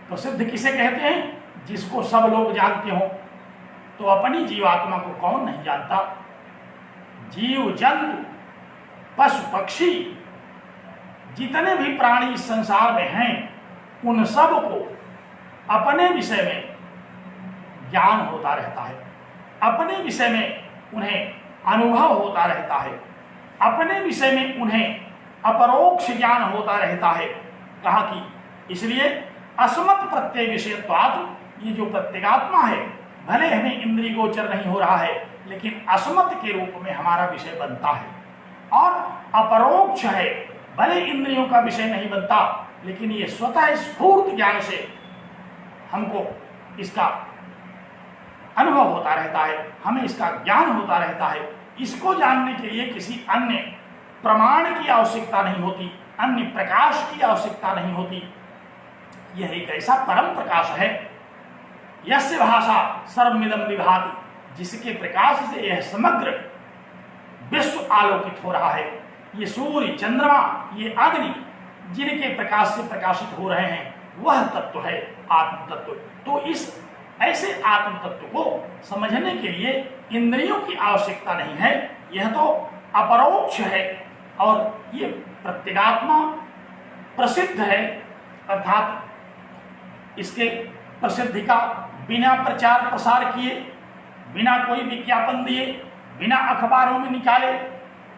प्रसिद्ध किसे कहते हैं? जिसको सब लोग जानते हो। तो अपनी जीवात्मा को कौन नहीं जानता? जीव जंतु पशु पक्षी जितने भी प्राणी इस संसार में हैं, उन सब को अपने विषय में ज्ञान होता रहता है, अपने विषय में उन्हें अनुभव होता रहता है, अपने विषय में उन्हें अपरोक्ष ज्ञान होता रहता है। कहा कि इसलिए अस्मत् प्रत्यय विषयत्वात्, ये जो प्रत्यगात्मा है, भले हमें इंद्रिय गोचर नहीं हो रहा है, लेकिन अस्मत् के रूप में हमारा विषय बनता है, और अपरोक्ष है, भले इंद्रियों का विषय नहीं बनता, लेकिन ये स्वतः स्फूर्त ज्ञान से हमको इसका अनुभव होता रहता है, हमें इसका ज्ञान होता रहता है। इसको जानने के लिए किसी अन्य प्रमाण की आवश्यकता नहीं होती, अन्य प्रकाश की आवश्यकता नहीं होती। यह एक ऐसा परम प्रकाश है, यस्य भाषा सर्वमिदं विभाति, जिसके प्रकाश से यह समग्र विश्व आलोकित हो रहा है। ये सूर्य, चंद्रमा, ये अग्नि जिनके प्रकाश से प्रकाशित हो रहे हैं, वह तत्व है आत्म तत्व। तो इस ऐसे आत्म तत्व को समझने के लिए इंद्रियों की आवश्यकता नहीं है, यह तो अपरोक्ष है। और ये प्रत्यगात्मा प्रसिद्ध है, अर्थात इसके प्रसिद्धि का बिना प्रचार प्रसार किए, बिना कोई विज्ञापन दिए, बिना अखबारों में निकाले,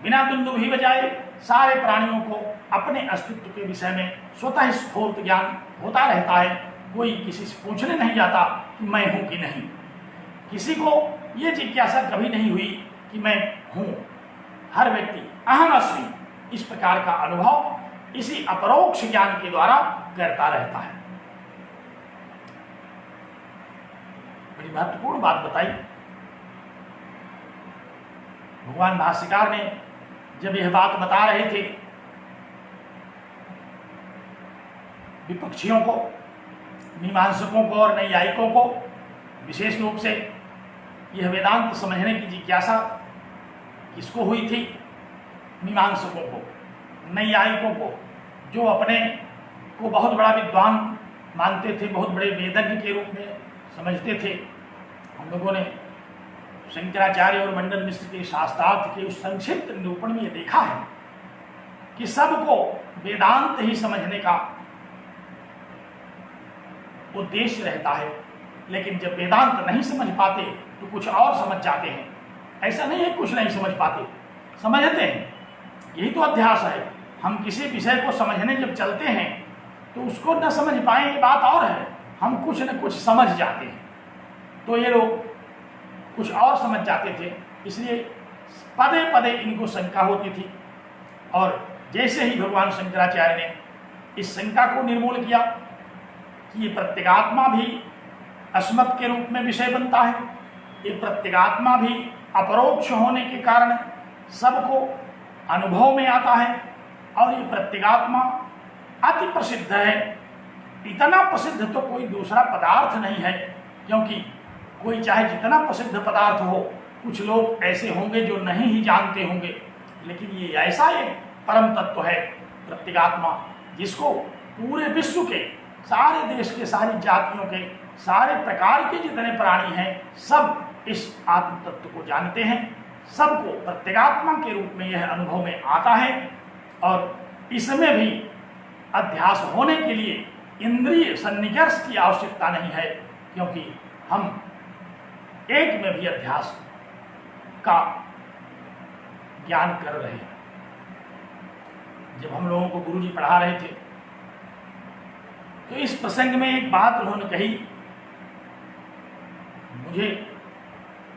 बिना दुंदुभी बजाए, सारे प्राणियों को अपने अस्तित्व के विषय में स्वतः स्फूर्त ज्ञान होता रहता है। कोई किसी से पूछने नहीं जाता कि मैं हूं कि नहीं, किसी को यह जिज्ञासा कभी नहीं हुई कि मैं हूं। हर व्यक्ति अहम अस्मि, इस प्रकार का अनुभव इसी अपरोक्ष ज्ञान के द्वारा करता रहता है। बड़ी महत्वपूर्ण बात बताई भगवान भाष्यकार ने। जब यह बात बता रहे थे विपक्षियों को, मीमांसकों को और नैयायिकों को, विशेष रूप से यह वेदांत समझने की जिज्ञासा किसको हुई थी? मीमांसकों को, नैयायिकों को, जो अपने को बहुत बड़ा विद्वान मानते थे, बहुत बड़े वेदज्ञ के रूप में समझते थे। हम लोगों ने शंकराचार्य और मंडन मिश्र के शास्त्रार्थ के उस संक्षिप्त निरूपण में यह देखा है कि सबको वेदांत ही समझने का उद्देश्य रहता है, लेकिन जब वेदांत नहीं समझ पाते तो कुछ और समझ जाते हैं। ऐसा नहीं है कुछ नहीं समझ पाते, समझते हैं। यही तो अध्यास है। हम किसी विषय को समझने जब चलते हैं तो उसको न समझ पाए, ये बात और है, हम कुछ न कुछ समझ जाते हैं। तो ये लोग कुछ और समझ जाते थे, इसलिए पदे पदे इनको शंका होती थी। और जैसे ही भगवान शंकराचार्य ने इस शंका को निर्मूल किया कि ये प्रत्यगात्मा भी अस्मत् के रूप में विषय बनता है, ये प्रत्यगात्मा भी अपरोक्ष होने के कारण सबको अनुभव में आता है और ये प्रत्यगात्मा अति प्रसिद्ध है। इतना प्रसिद्ध तो कोई दूसरा पदार्थ नहीं है, क्योंकि कोई चाहे जितना प्रसिद्ध पदार्थ हो, कुछ लोग ऐसे होंगे जो नहीं ही जानते होंगे, लेकिन ये ऐसा एक परम तत्व है प्रत्यगात्मा, जिसको पूरे विश्व के सारे देश के, सारी जातियों के, सारे प्रकार के जितने प्राणी हैं, सब इस आत्म तत्व को जानते हैं। सबको प्रत्यगात्मा के रूप में यह अनुभव में आता है और इसमें भी अध्यास होने के लिए इंद्रिय सन्निकर्ष की आवश्यकता नहीं है, क्योंकि हम एक में भी अध्यास का ज्ञान कर रहे हैं। जब हम लोगों को गुरुजी पढ़ा रहे थे तो इस प्रसंग में एक बात उन्होंने कही, मुझे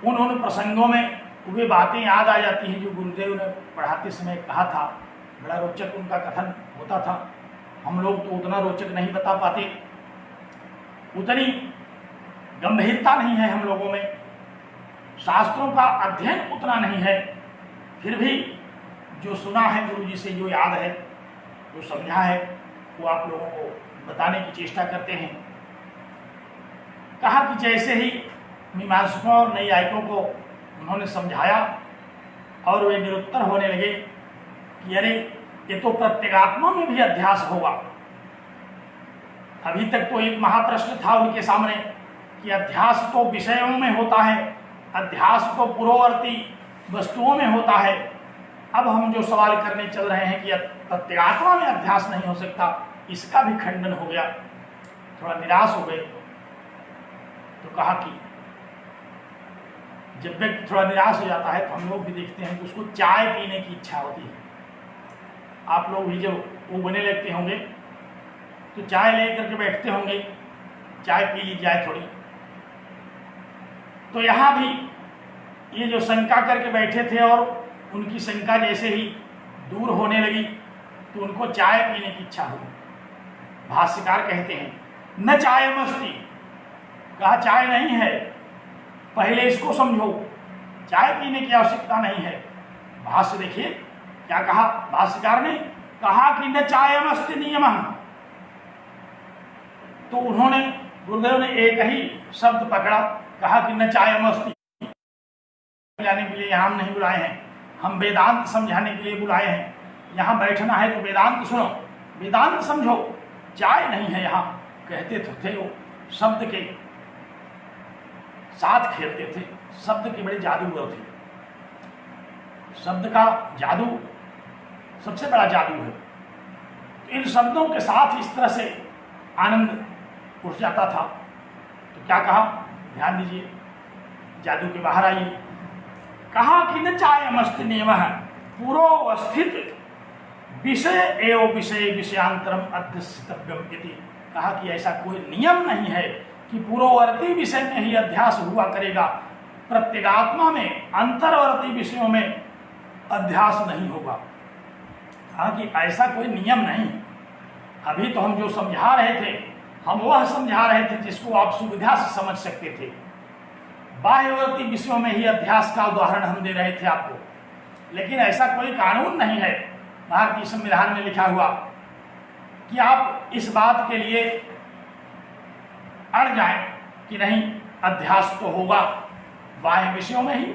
उन प्रसंगों में वे बातें याद आ जाती हैं जो गुरुदेव ने पढ़ाते समय कहा था। बड़ा रोचक उनका कथन होता था। हम लोग तो उतना रोचक नहीं बता पाते, उतनी गंभीरता नहीं है हम लोगों में, शास्त्रों का अध्ययन उतना नहीं है, फिर भी जो सुना है गुरुजी से, जो याद है, जो समझा है, वो आप लोगों को बताने की चेष्टा करते हैं। कहा कि जैसे ही मीमांसकों और न्यायिकों को उन्होंने समझाया और वे निरुत्तर होने लगे कि अरे ये तो प्रत्यगात्मा में भी अध्यास होगा। अभी तक तो एक महाप्रश्न था उनके सामने कि अध्यास तो विषयों में होता है, अध्यास तो पूर्ववर्ती वस्तुओं में होता है। अब हम जो सवाल करने चल रहे हैं कि प्रत्यगात्मा में अध्यास नहीं हो सकता, इसका भी खंडन हो गया। थोड़ा निराश हो गए तो कहा कि जब व्यक्ति थोड़ा निराश हो जाता है तो हम लोग भी देखते हैं कि उसको चाय पीने की इच्छा होती है। आप लोग भी जब वो बने लगते होंगे तो चाय लेकर के बैठते होंगे, चाय पी ली जाए थोड़ी। तो यहाँ भी ये जो शंका करके बैठे थे और उनकी शंका जैसे ही दूर होने लगी तो उनको चाय पीने की इच्छा हुई। भाष्यकार कहते हैं न चाय मस्ती, कहा चाय नहीं है, पहले इसको समझो, चाय पीने की आवश्यकता नहीं है। भाष्य देखिए क्या कहा भाष्यकार ने, कहा कि न चायमस्ति नियमः। तो उन्होंने, गुरुदेव ने एक ही शब्द पकड़ा, कहा कि न चायमस्ति। समझाने के लिए यहाँ हम नहीं बुलाए हैं, हम वेदांत समझाने के लिए बुलाए हैं। यहाँ बैठना है तो वेदांत सुनो, वेदांत समझो, चाय नहीं है यहाँ। कहते तो थे वो शब्द के साथ खेलते थे, शब्द के बड़े जादूगर थे। शब्द का जादू सबसे बड़ा जादू है। तो इन शब्दों के साथ इस तरह से आनंद उठ जाता था। तो क्या कहा, ध्यान दीजिए, जादू के बाहर आइए। कहा कि न चायमस्ति नियमः पूर्वस्थित विषय एवं विषय विषयांतरम अध्यस्तव्यम इति। कहा कि ऐसा कोई नियम नहीं है कि पूर्ववर्ती विषय में ही अध्यास हुआ करेगा, प्रत्यगात्मा में अंतर्वर्ती विषयों में अध्यास नहीं होगा। कहा कि ऐसा कोई नियम नहीं। अभी तो हम जो समझा रहे थे, हम वह समझा रहे थे जिसको आप सुविधा से समझ सकते थे। बाह्यवर्ती विषयों में ही अध्यास का उदाहरण हम दे रहे थे आपको, लेकिन ऐसा कोई कानून नहीं है भारतीय संविधान में लिखा हुआ कि आप इस बात के लिए अड़ जाएं कि नहीं अध्यास तो होगा बाह्य विषयों में ही।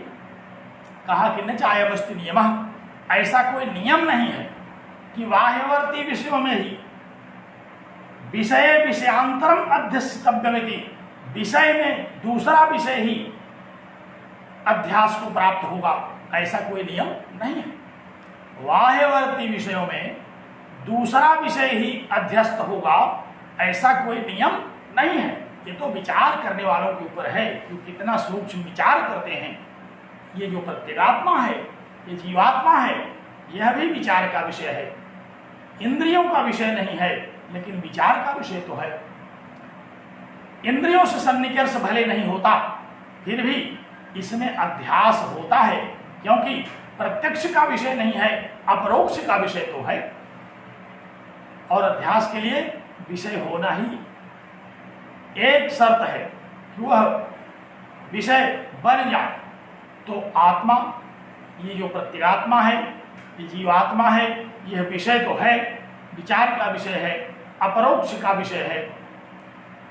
कहा कि न चायमस्ति नियमः, ऐसा कोई नियम नहीं है कि बाह्यवर्ती विषयों में ही विषय विषयांतरम अध्यस्तव्यमिति, विषय में दूसरा विषय ही अध्यास को प्राप्त होगा, ऐसा कोई नियम नहीं है। बाह्यवर्ती विषयों में दूसरा विषय ही अध्यस्त होगा, ऐसा कोई नियम नहीं है। ये तो विचार करने वालों के ऊपर है कि कितना सूक्ष्म विचार करते हैं। ये जो प्रत्यगात्मा है, ये जीवात्मा है, यह भी विचार का विषय है, इंद्रियों का विषय नहीं है, लेकिन विचार का विषय तो है। इंद्रियों से सन्निकर्ष भले नहीं होता, फिर भी इसमें अध्यास होता है, क्योंकि प्रत्यक्ष का विषय नहीं है, अपरोक्ष का विषय तो है। और अध्यास के लिए विषय होना ही एक शर्त है कि वह विषय बन जाए, तो आत्मा ये जो प्रत्यगात्मा है, ये जीवात्मा है, यह विषय तो है, विचार का विषय है, अपरोक्ष का विषय है,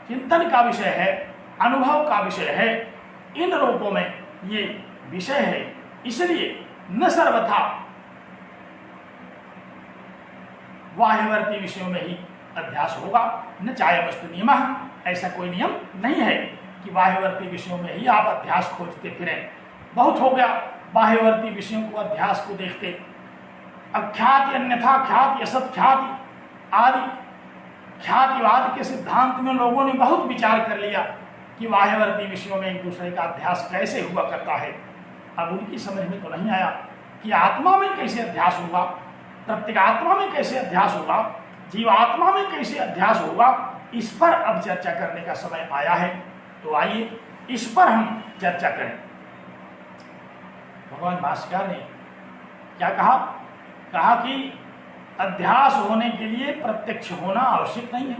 चिंतन का विषय है, अनुभव का विषय है। इन रूपों में ये विषय है, इसलिए न सर्वथा बाह्यवर्ती विषयों में ही अध्यास होगा। न चाहे वस्तु नियम, ऐसा कोई नियम नहीं है कि बाह्यवर्ती विषयों में ही आप अध्यास खोजते फिरें। बहुत हो गया बाह्यवर्ती विषयों को, अध्यास को देखते। अख्याति, अन्यथा ख्याति, असत ख्याति आदि ख्यातिवाद के सिद्धांत में लोगों ने बहुत विचार कर लिया कि बाह्यवर्ती विषयों में एक दूसरे का अध्यास कैसे हुआ करता है। अब उनकी समझ में तो नहीं आया कि आत्मा में कैसे अध्यास होगा, प्रत्यगात्मा में कैसे अध्यास होगा, जीवात्मा में कैसे अध्यास होगा। इस पर अब चर्चा करने का समय आया है, तो आइए इस पर हम चर्चा करें। भगवान भास्कर ने क्या कहा? कहा कि अध्यास होने के लिए प्रत्यक्ष होना आवश्यक नहीं है,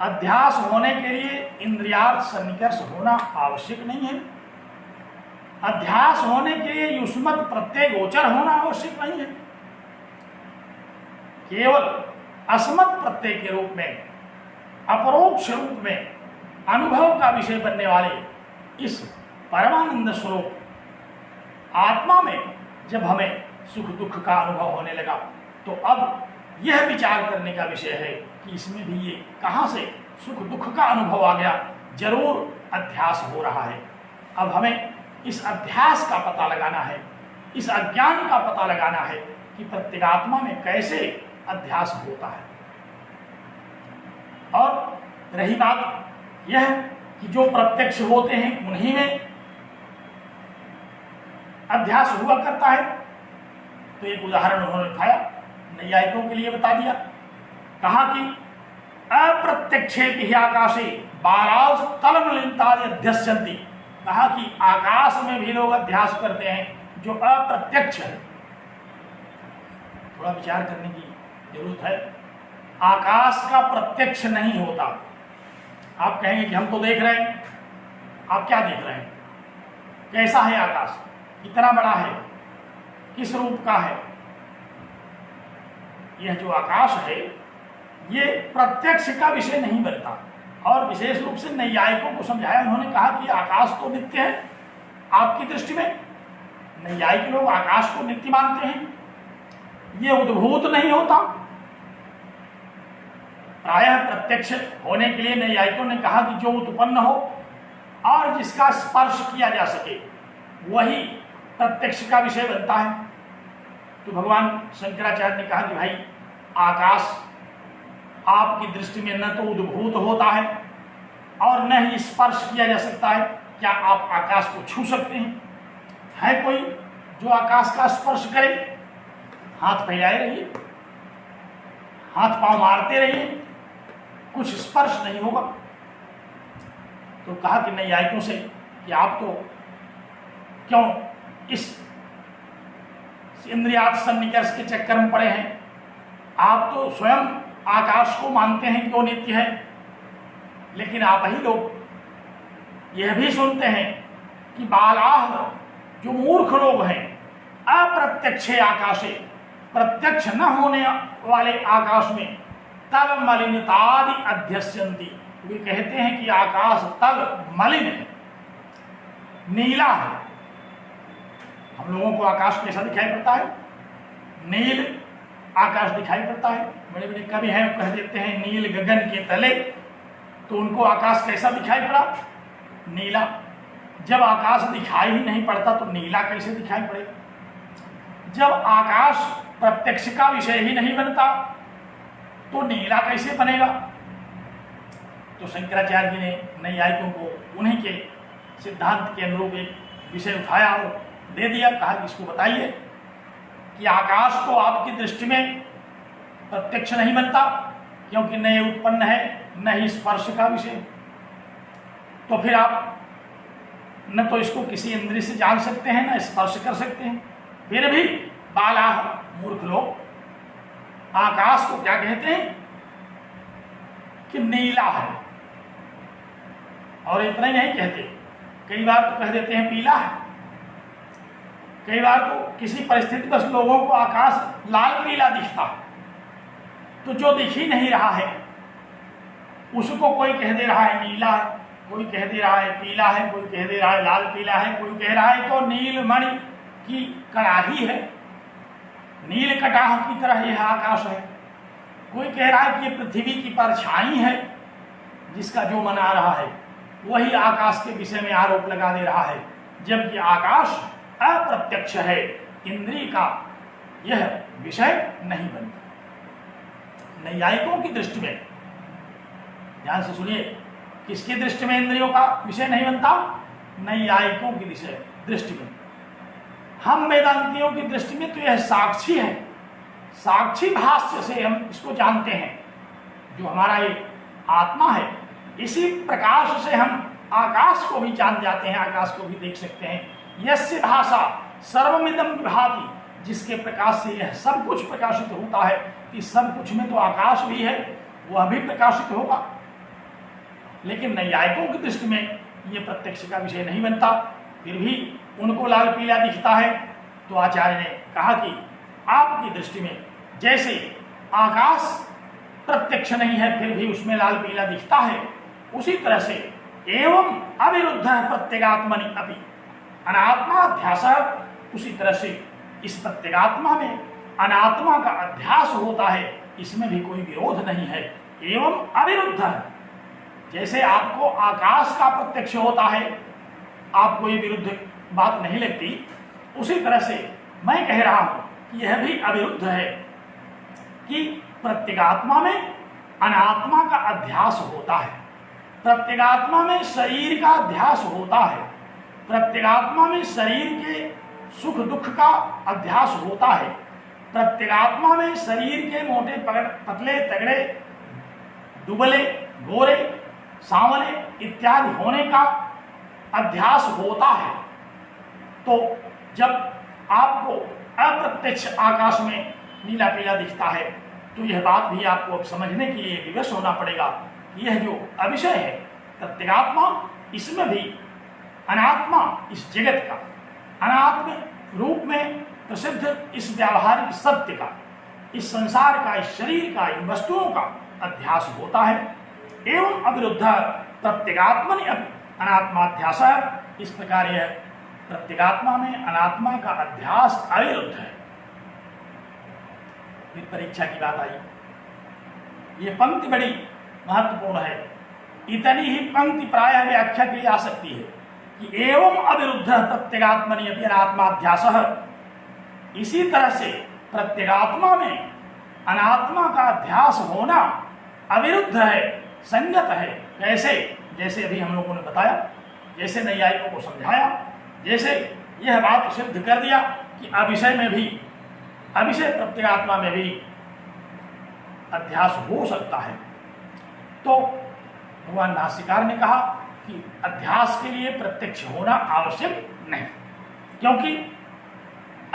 अध्यास होने के लिए इंद्रियार्थ सन्निकर्ष होना आवश्यक नहीं है, अध्यास होने के लिए युष्मत प्रत्यय गोचर होना आवश्यक नहीं है। केवल अस्मत् प्रत्यय के रूप में, अपरोक्ष रूप में अनुभव का विषय बनने वाले इस परमानंद स्वरूप आत्मा में जब हमें सुख दुख का अनुभव होने लगा, तो अब यह विचार करने का विषय है कि इसमें भी ये कहाँ से सुख दुख का अनुभव आ गया। जरूर अध्यास हो रहा है। अब हमें इस अध्यास का पता लगाना है, इस अज्ञान का पता लगाना है कि प्रत्यगात्मा में कैसे अध्यास होता है। और रही बात यह कि जो प्रत्यक्ष होते हैं उन्हीं में अध्यास हुआ करता है, तो एक उदाहरण उन्होंने दिखाया, नैयायिकों के लिए बता दिया। कहा कि अप्रत्यक्षे ही आकाशे बाराज तलमलिनतादि अध्यस्यन्ति। कहा कि आकाश में भी लोग अध्यास करते हैं जो अप्रत्यक्ष है। थोड़ा विचार करने की जरूरत है। आकाश का प्रत्यक्ष नहीं होता। आप कहेंगे कि हम तो देख रहे हैं। आप क्या देख रहे हैं? कैसा है आकाश? कितना बड़ा है? किस रूप का है? यह जो आकाश है ये प्रत्यक्ष का विषय नहीं बनता। और विशेष रूप से नैयायिकों को समझाया। उन्होंने कहा कि आकाश तो नित्य है आपकी दृष्टि में। नैयायिक लोग आकाश को नित्य मानते हैं, ये उद्भूत नहीं होता। प्रायः प्रत्यक्ष होने के लिए नैयायिकों ने कहा कि जो उत्पन्न हो और जिसका स्पर्श किया जा सके वही प्रत्यक्ष का विषय बनता है। तो भगवान शंकराचार्य ने कहा कि भाई आकाश आपकी दृष्टि में न तो उद्भूत होता है और न ही स्पर्श किया जा सकता है। क्या आप आकाश को छू सकते हैं? है कोई जो आकाश का स्पर्श करे? हाथ फैलाए रहिए, हाथ पांव मारते रहिए, कुछ स्पर्श नहीं होगा। तो कहा कि नैयायिकों से कि आप तो क्यों इस इंद्रियार्थ सन्निकर्ष के चक्कर में पड़े हैं? आप तो स्वयं आकाश को मानते हैं कि वो नित्य है, लेकिन आप ही लोग यह भी सुनते हैं कि बालाह, जो मूर्ख लोग हैं, अप्रत्यक्षे आकाशे, प्रत्यक्ष न होने वाले आकाश में तल मलिनतादि अध्यस्यन्ति। वे कहते हैं कि आकाश तल मलिन है, नीला है। हम लोगों को आकाश कैसा दिखाई पड़ता है? नील आकाश दिखाई पड़ता है। बड़े बड़े कवि हैं, कह देते हैं नील गगन के तले, तो उनको आकाश कैसा दिखाई पड़ा? नीला। जब आकाश दिखाई ही नहीं पड़ता तो नीला कैसे दिखाई पड़ेगा? जब आकाश प्रत्यक्ष का विषय ही नहीं बनता तो नीला कैसे बनेगा? तो शंकराचार्य जी ने नैयायिकों को उन्हीं के सिद्धांत के अनुरूप एक विषय उठाया और दे दिया। कहा कि इसको बताइए कि आकाश तो आपकी दृष्टि में प्रत्यक्ष नहीं बनता क्योंकि न ये उत्पन्न है न ही स्पर्श का विषय। तो फिर आप न तो इसको किसी इंद्रिय से जान सकते हैं न स्पर्श कर सकते हैं। फिर भी बालाह, मूर्ख लोग आकाश को क्या कहते हैं कि नीला है। और इतना ही नहीं कहते, कई बार तो कह देते हैं पीला है। कई बार तो किसी परिस्थितिवश लोगों को आकाश लाल पीला दिखता है, तो जो दिख ही नहीं रहा है उसको कोई कह दे रहा है नीला है, कोई कह दे रहा है पीला है, कोई कह दे रहा है लाल पीला है, कोई कह रहा है तो नीलमणि की कड़ाही है, नील कटाह की तरह यह आकाश है, कोई कह रहा है कि ये पृथ्वी की परछाई है। जिसका जो मन आ रहा है वही आकाश के विषय में आरोप लगा दे रहा है, जबकि आकाश अप्रत्यक्ष है, इंद्रिय का यह विषय नहीं बनता। नैयायिकों की दृष्टि में, ध्यान से सुनिए, किसकी दृष्टि में इंद्रियों का विषय नहीं बनता? नैयायिकों की दृष्टि में। हम वेदांतियों की दृष्टि में तो यह साक्षी है, साक्षी भाष्य से हम इसको जानते हैं। जो हमारा ये आत्मा है, इसी प्रकाश से हम आकाश को भी जान जाते हैं, आकाश को भी देख सकते हैं। यस्य भाषा सर्वमिदं विभाति, जिसके प्रकाश से यह सब कुछ प्रकाशित होता है, कि सब कुछ में तो आकाश भी है, वह भी प्रकाशित होगा। लेकिन नैयायिकों की दृष्टि में यह प्रत्यक्ष का विषय नहीं बनता, फिर भी उनको लाल पीला दिखता है। तो आचार्य ने कहा कि आपकी दृष्टि में जैसे आकाश प्रत्यक्ष नहीं है फिर भी उसमें लाल पीला दिखता है, उसी तरह से एवं अविरुद्ध प्रत्यगात्मनि अपि अनात्मा अध्यास, उसी तरह से इस प्रत्यगात्मा में अनात्मा का अध्यास होता है, इसमें भी कोई विरोध नहीं है। एवं अविरुद्ध, जैसे आपको आकाश का प्रत्यक्ष होता है, आपको ये विरुद्ध बात नहीं लगती, उसी तरह से मैं कह रहा हूं कि यह भी अविरुद्ध है कि प्रत्यगात्मा में अनात्मा का अध्यास होता है, प्रत्यगात्मा में शरीर का अध्यास होता है, प्रत्यगात्मा में शरीर के सुख दुख का अध्यास होता है, प्रत्यगात्मा में शरीर के मोटे पतले तगड़े दुबले गोरे सांवले इत्यादि होने का अध्यास होता है। तो जब आपको अप्रत्यक्ष आकाश में नीला पीला दिखता है, तो यह बात भी आपको अब समझने के लिए विवश होना पड़ेगा कि यह जो अविषय है प्रत्यगात्मा, इसमें भी अनात्मा, इस जगत का अनात्म रूप में प्रसिद्ध इस व्यावहारिक सत्य का, इस संसार का, इस शरीर का, इन वस्तुओं का अध्यास होता है। एवं अविरुद्ध प्रत्यगात्मनि अनात्माध्यास, इस प्रकार यह प्रत्यगात्मा में अनात्मा का अध्यास अविरुद्ध है। फिर परीक्षा की बात आई। ये पंक्ति बड़ी महत्वपूर्ण है। इतनी ही पंक्ति प्रायः व्याख्या की जा सकती है कि एवं अविरुद्ध प्रत्यगात्मनि अपि अनात्माध्यास, इसी तरह से प्रत्यगात्मा में अनात्मा का अध्यास होना अविरुद्ध है, संगत है। कैसे? जैसे अभी हम लोगों ने बताया, जैसे नैयायिकों को समझाया, जैसे यह बात सिद्ध कर दिया कि अविषय में भी, अविषय प्रत्यगात्मा में भी अध्यास हो सकता है। तो भगवान भाष्यकार ने कहा कि अध्यास के लिए प्रत्यक्ष होना आवश्यक नहीं, क्योंकि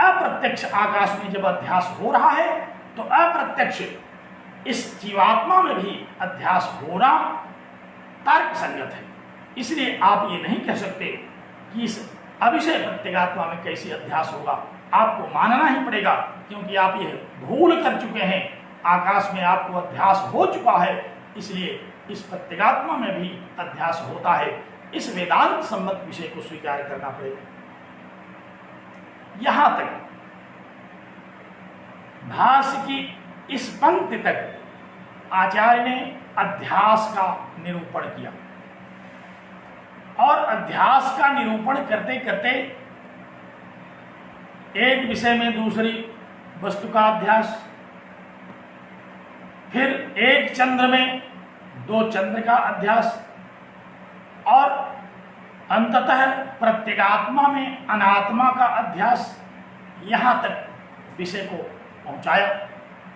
अप्रत्यक्ष आकाश में जब अध्यास हो रहा है तो अप्रत्यक्ष इस जीवात्मा में भी अध्यास होना तर्क संगत है। इसलिए आप ये नहीं कह सकते कि इस अविषय प्रत्यगात्मा में कैसे अध्यास होगा, आपको मानना ही पड़ेगा, क्योंकि आप ये भूल कर चुके हैं, आकाश में आपको अध्यास हो चुका है, इसलिए इस प्रत्यगात्मा में भी अध्यास होता है। इस वेदांत सम्मत विषय को स्वीकार करना पड़ेगा। यहां तक भाष्य की इस पंक्ति तक आचार्य ने अध्यास का निरूपण किया, और अध्यास का निरूपण करते करते एक विषय में दूसरी वस्तु का अध्यास, फिर एक चंद्र में दो चंद्र का अध्यास, और अंततः प्रत्यगात्मा में अनात्मा का अध्यास, यहां तक विषय को पहुंचाया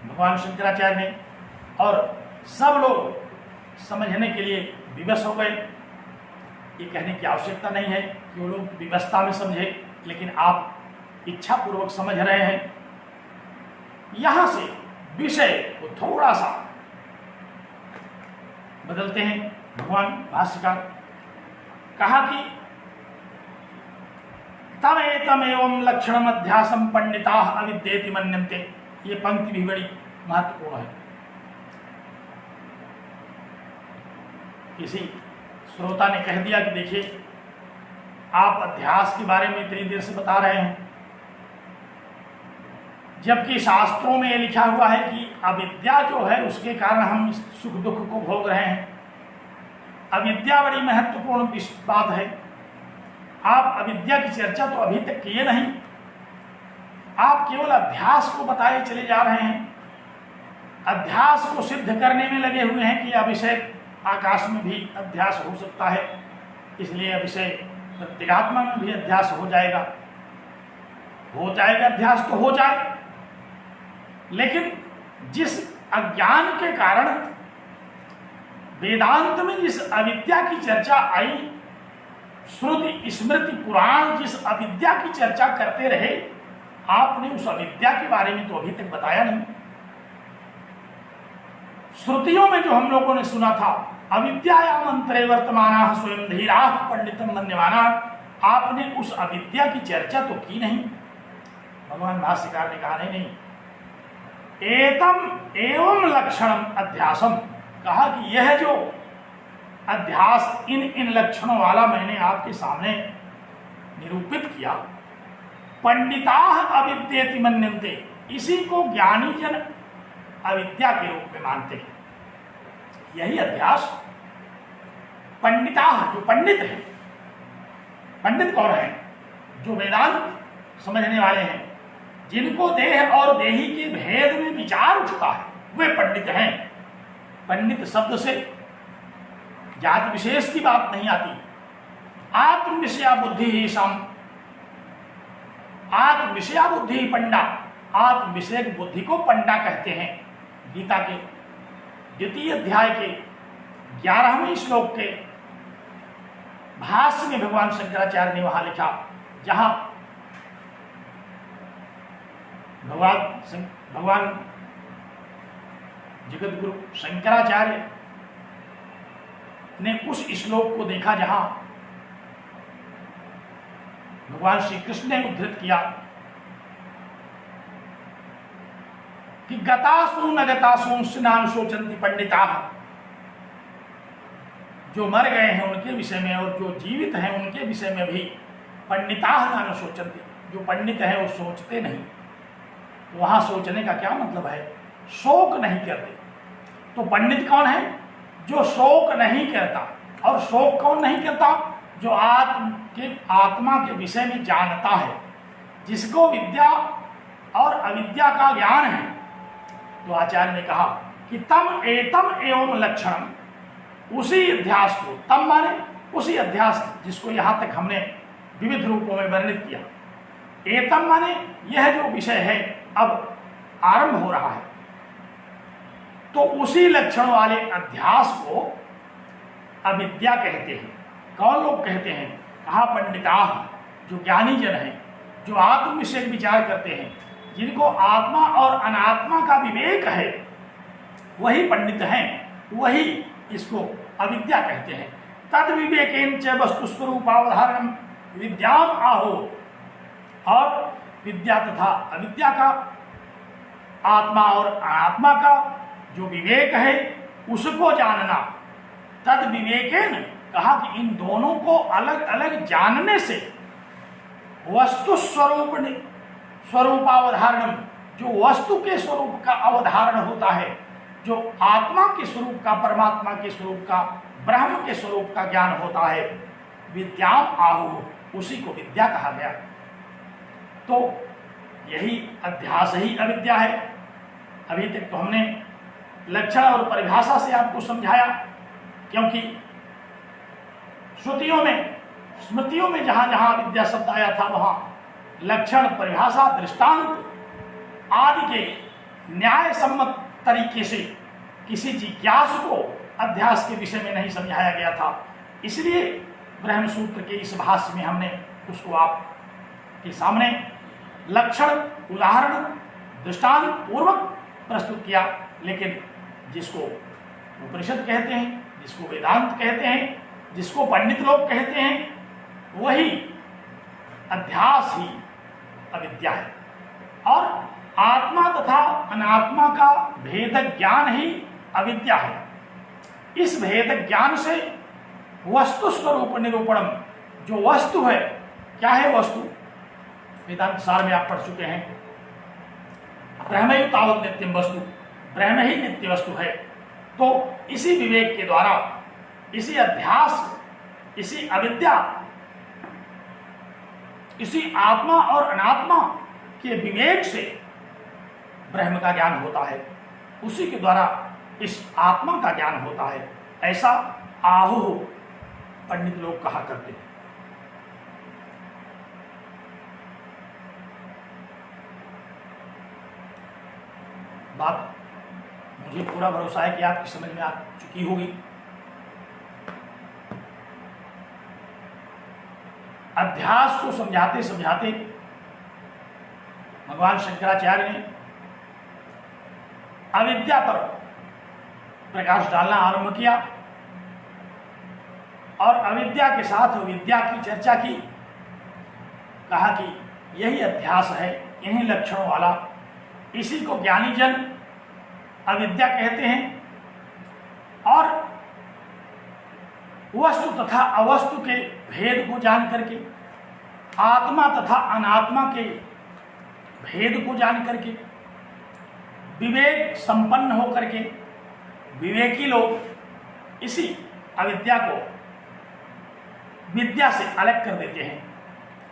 भगवान शंकराचार्य ने। और सब लोग समझने के लिए विवश हो गए। ये कहने की आवश्यकता नहीं है कि वो लोग विवशता में समझे, लेकिन आप इच्छा पूर्वक समझ रहे हैं। यहां से विषय को थोड़ा सा बदलते हैं। भगवान भाष्यकार कहा कि तमेतमेवं लक्षणम अध्यासम पंडिताः अविद्येति मन्यन्ते। ये पंक्ति भी बड़ी महत्वपूर्ण है। किसी श्रोता ने कह दिया कि देखिए आप अध्यास के बारे में इतनी देर से बता रहे हैं, जबकि शास्त्रों में लिखा हुआ है कि अविद्या जो है उसके कारण हम इस सुख दुख को भोग रहे हैं। अविद्या बड़ी महत्वपूर्ण बात है। आप अविद्या की चर्चा तो अभी तक किए नहीं, आप केवल अध्यास को बताए चले जा रहे हैं। अध्यास को सिद्ध करने में लगे हुए हैं कि अभिषेक आकाश में भी अध्यास हो सकता है, इसलिए अभिषेक प्रत्यगात्मा में भी अध्यास हो जाएगा अध्यास तो हो जाए। लेकिन जिस अज्ञान के कारण वेदांत में जिस अविद्या की चर्चा आई, श्रुति स्मृति पुराण जिस अविद्या की चर्चा करते रहे, आपने उस अविद्या के बारे में तो अभी तक बताया नहीं। श्रुतियों में जो हम लोगों ने सुना था, अविद्यायाम अंतरे वर्तमाना स्वयं धीरा पंडितम मन्यमाना, आपने उस अविद्या की चर्चा तो की नहीं। भगवान भाष्यकार ने कहा नहीं, एतम एवं लक्षणम अध्यासम, कहा कि यह जो अध्यास इन लक्षणों वाला मैंने आपके सामने निरूपित किया, पंडिताः अविद्येति मन्यन्ते, इसी को ज्ञानी जन अविद्या के रूप में मानते हैं। यही अध्यास पंडिताः, जो पंडित हैं, पंडित कौन है? जो वेदांत समझने वाले हैं, जिनको देह और देही के भेद में विचार उठता है, वे पंडित हैं। पंडित शब्द से जाति विशेष की बात नहीं आती। आत्म विषया बुद्धि ही सम, आत्म विषया बुद्धि ही पंडा, आत्म विषय बुद्धि को पंडा कहते हैं। गीता के द्वितीय अध्याय के 11वें श्लोक के भाष्य में भगवान शंकराचार्य ने वहां लिखा, जहां भगवान जगत गुरु शंकराचार्य ने उस श्लोक को देखा जहां भगवान श्री कृष्ण ने उद्धृत किया कि गतासु न गतासु स्नान शोचन्ति पंडिताः, जो मर गए हैं उनके विषय में और जो जीवित हैं उनके विषय में भी पंडिताः न शोचन्ति, जो पंडित हैं वो सोचते नहीं। वहां सोचने का क्या मतलब है? शोक नहीं करते। तो पंडित कौन है? जो शोक नहीं करता। और शोक कौन नहीं करता? जो आत्मा के विषय में जानता है, जिसको विद्या और अविद्या का ज्ञान है। तो आचार्य ने कहा कि तम एतम एवं लक्षणम, उसी अध्यास को, तम माने उसी अध्यास जिसको यहां तक हमने विविध रूपों में वर्णित किया, एतम माने यह जो विषय है अब आरंभ हो रहा है, तो उसी लक्षण वाले अध्यास को अविद्या कहते हैं। कौन लोग कहते हैं? कहा पंडिताः, जो ज्ञानी जन हैं, जो आत्म विषय विचार करते हैं, जिनको आत्मा और अनात्मा का विवेक है, वही पंडित हैं, वही इसको अविद्या कहते हैं। तद विवेकेन च वस्तु स्वरूपावधारणम विद्याम आहो, और विद्या तथा अविद्या का, आत्मा और अनात्मा का जो विवेक है उसको जानना। तद विवेकेन, कहा कि इन दोनों को अलग अलग जानने से वस्तु स्वरूपावधारणम, जो वस्तु के स्वरूप का अवधारण होता है, जो आत्मा के स्वरूप का, परमात्मा के स्वरूप का, ब्रह्म के स्वरूप का ज्ञान होता है, विद्याम आहु, उसी को विद्या कहा गया। तो यही अध्यास ही अविद्या है। अभी तक तो हमने लक्षण और परिभाषा से आपको समझाया, क्योंकि श्रुतियों में, स्मृतियों में जहां जहां विद्या शब्द आया था, वहां लक्षण, परिभाषा, दृष्टांत आदि के न्याय सम्मत तरीके से किसी जिज्ञासु को अध्यास के विषय में नहीं समझाया गया था। इसलिए ब्रह्म सूत्र के इस भाष्य में हमने उसको आपके सामने लक्षण, उदाहरण, दृष्टांत पूर्वक प्रस्तुत किया। लेकिन जिसको उपनिषद कहते हैं, जिसको वेदांत कहते हैं, जिसको पंडित लोग कहते हैं, वही अध्यास ही अविद्या है और आत्मा तथा अनात्मा का भेद ज्ञान ही अविद्या है। इस भेद ज्ञान से वस्तु स्वरूप निरूपणम, जो वस्तु है, क्या है वस्तु? वेदांत सार में आप पढ़ चुके हैं, ब्रह्म ही तावत नित्यम वस्तु, ब्रह्म ही नित्य वस्तु है। तो इसी विवेक के द्वारा, इसी अध्यास, इसी अविद्या, इसी आत्मा और अनात्मा के विवेक से ब्रह्म का ज्ञान होता है, उसी के द्वारा इस आत्मा का ज्ञान होता है। ऐसा आहु पंडित लोग कहा करते हैं। बात मुझे पूरा भरोसा है कि आपकी समझ में आ चुकी होगी। अध्यास को समझाते समझाते भगवान शंकराचार्य ने अविद्या पर प्रकाश डालना आरंभ किया और अविद्या के साथ विद्या की चर्चा की। कहा कि यही अध्यास है, इन्हीं लक्षणों वाला, इसी को ज्ञानी जन अविद्या कहते हैं और वस्तु तथा अवस्तु के भेद को जान करके, आत्मा तथा अनात्मा के भेद को जान करके, विवेक संपन्न होकर के विवेकी लोग इसी अविद्या को विद्या से अलग कर देते हैं।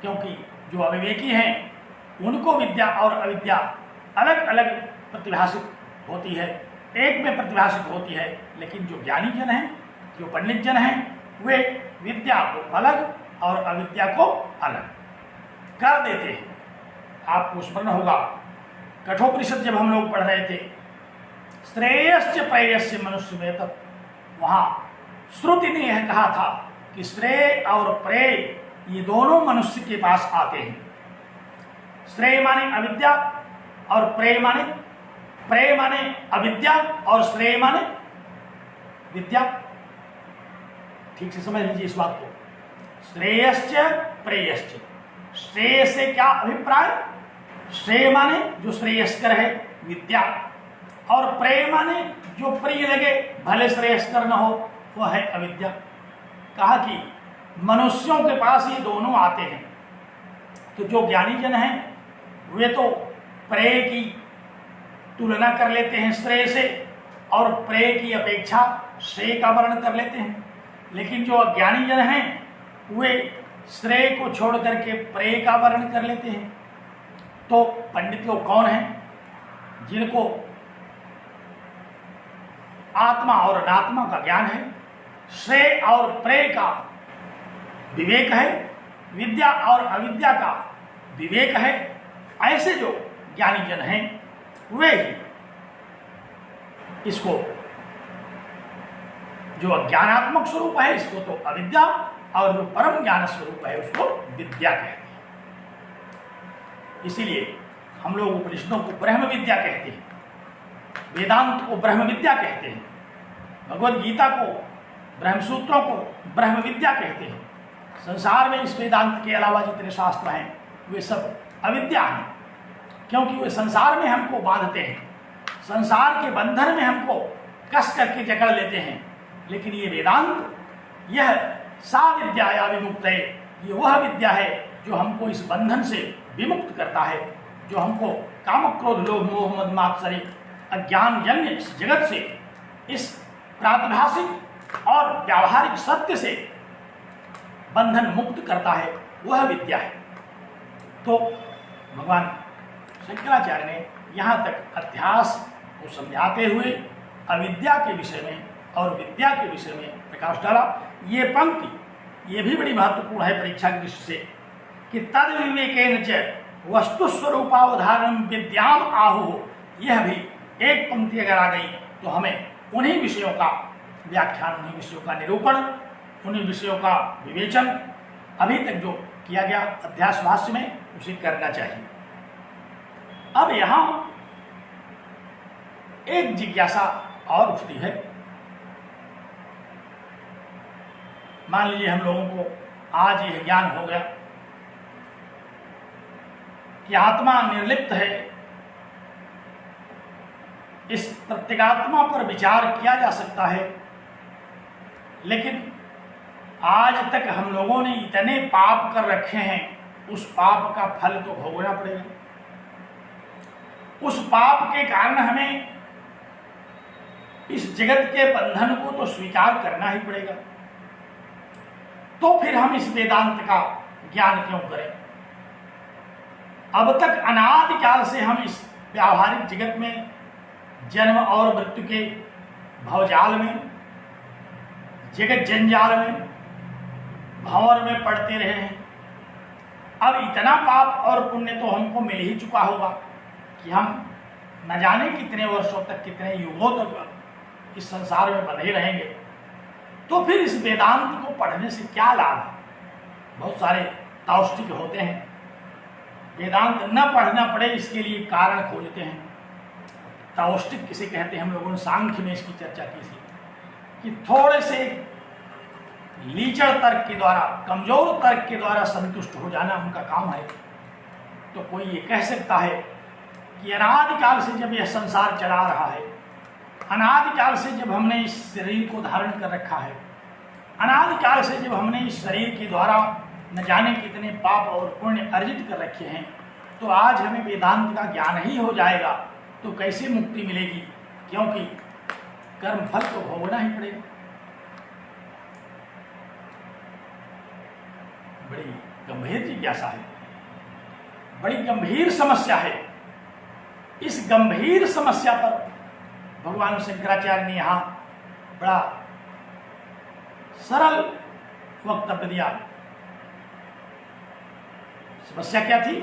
क्योंकि जो अविवेकी हैं उनको विद्या और अविद्या अलग अलग प्रतिभाषित होती है, एक में प्रतिभाषित होती है। लेकिन जो ज्ञानी जन हैं, जो पंडित जन हैं, वे विद्या को अलग और अविद्या को अलग कर देते हैं। आपको स्मरण होगा, कठोपनिषद जब हम लोग पढ़ रहे थे, श्रेयश्च प्रेयश्च मनुष्य में, तब वहां श्रुति ने यह कहा था कि श्रेय और प्रेय ये दोनों मनुष्य के पास आते हैं। श्रेय माने अविद्या और प्रेय माने अविद्या और श्रेय माने विद्या। ठीक से समझ लीजिए इस बात को। श्रेयश्च प्रेयश्च, श्रेय से क्या अभिप्राय? श्रेय माने जो श्रेयस्कर है, विद्या, और प्रेय माने जो प्रिय लगे भले श्रेयस्कर न हो, वह है अविद्या। कहा कि मनुष्यों के पास ये दोनों आते हैं। तो जो ज्ञानी जन हैं वे तो प्रेय की तुलना कर लेते हैं श्रेय से और प्रेय की अपेक्षा श्रेय का वर्ण कर लेते हैं। लेकिन जो अज्ञानी जन हैं वे श्रेय को छोड़ करके प्रेय का वर्ण कर लेते हैं। तो पंडित लोग कौन हैं? जिनको आत्मा और अनात्मा का ज्ञान है, श्रेय और प्रेय का विवेक है, विद्या और अविद्या का विवेक है, ऐसे जो ज्ञानी जन हैं वे ही इसको, जो अज्ञानात्मक स्वरूप है इसको तो अविद्या, और जो परम ज्ञान स्वरूप है उसको विद्या कहते हैं। इसीलिए हम लोग उपनिषदों को ब्रह्म विद्या कहते हैं, वेदांत को ब्रह्म विद्या कहते हैं, भगवद गीता को, ब्रह्म सूत्रों को ब्रह्म विद्या कहते हैं। संसार में इस वेदांत के अलावा जितने शास्त्र हैं वे सब अविद्या हैं, क्योंकि वे संसार में हमको बांधते हैं, संसार के बंधन में हमको कस करके जकड़ लेते हैं। लेकिन ये वेदांत, यह सा विद्या या विमुक्त है, ये वह विद्या है जो हमको इस बंधन से विमुक्त करता है, जो हमको काम क्रोध लोभ मोह मद मात्सर्य अज्ञान जन्य इस जगत से, इस प्रातिभाषिक और व्यावहारिक सत्य से बंधन मुक्त करता है, वह विद्या है। तो भगवान शंकराचार्य ने यहाँ तक अध्यास को समझाते हुए अविद्या के विषय में और विद्या के विषय में प्रकाश डाला। ये पंक्ति ये भी बड़ी महत्वपूर्ण है परीक्षा की दृष्टि से कि तद विवेकेन च वस्तु स्वरूपावधारण विद्याम आहु। यह भी एक पंक्ति अगर आ गई तो हमें उन्हीं विषयों का व्याख्यान, उन्हीं विषयों का निरूपण, उन्हीं विषयों का विवेचन अभी तक जो किया गया अध्यास भाष्य में उसे करना चाहिए। अब यहां एक जिज्ञासा और उठती है। मान लीजिए हम लोगों को आज यह ज्ञान हो गया कि आत्मा निर्लिप्त है, इस प्रत्यगात्मा पर विचार किया जा सकता है। लेकिन आज तक हम लोगों ने इतने पाप कर रखे हैं, उस पाप का फल तो भोगना पड़ेगा। उस पाप के कारण हमें इस जगत के बंधन को तो स्वीकार करना ही पड़ेगा। तो फिर हम इस वेदांत का ज्ञान क्यों करें? अब तक अनादि काल से हम इस व्यावहारिक जगत में जन्म और मृत्यु के भवजाल में, जगत जंजाल में, भंवर में पड़ते रहे हैं। अब इतना पाप और पुण्य तो हमको मिल ही चुका होगा कि हम न जाने कितने वर्षों तक, कितने युगों तक इस संसार में बंधे रहेंगे। तो फिर इस वेदांत को पढ़ने से क्या लाभ है? बहुत सारे ताउष्टिक होते हैं, वेदांत न पढ़ना पड़े इसके लिए कारण खोजते हैं। ताउष्टिक किसे कहते हैं? हम लोगों ने सांख्य में इसकी चर्चा की थी कि थोड़े से लीचड़ तर्क के द्वारा, कमजोर तर्क के द्वारा संतुष्ट हो जाना उनका काम है। तो कोई ये कह सकता है कि अनादिकाल से जब यह संसार चला रहा है, अनादिकाल से जब हमने इस शरीर को धारण कर रखा है, अनादिकाल से जब हमने इस शरीर के द्वारा न जाने कितने पाप और पुण्य अर्जित कर रखे हैं, तो आज हमें वेदांत का ज्ञान ही हो जाएगा तो कैसे मुक्ति मिलेगी? क्योंकि कर्म फल तो भोगना ही पड़ेगा। बड़ी गंभीर जिज्ञासा है, बड़ी गंभीर समस्या है। इस गंभीर समस्या पर भगवान शंकराचार्य ने यहां बड़ा सरल वक्तव्य दिया। समस्या क्या थी?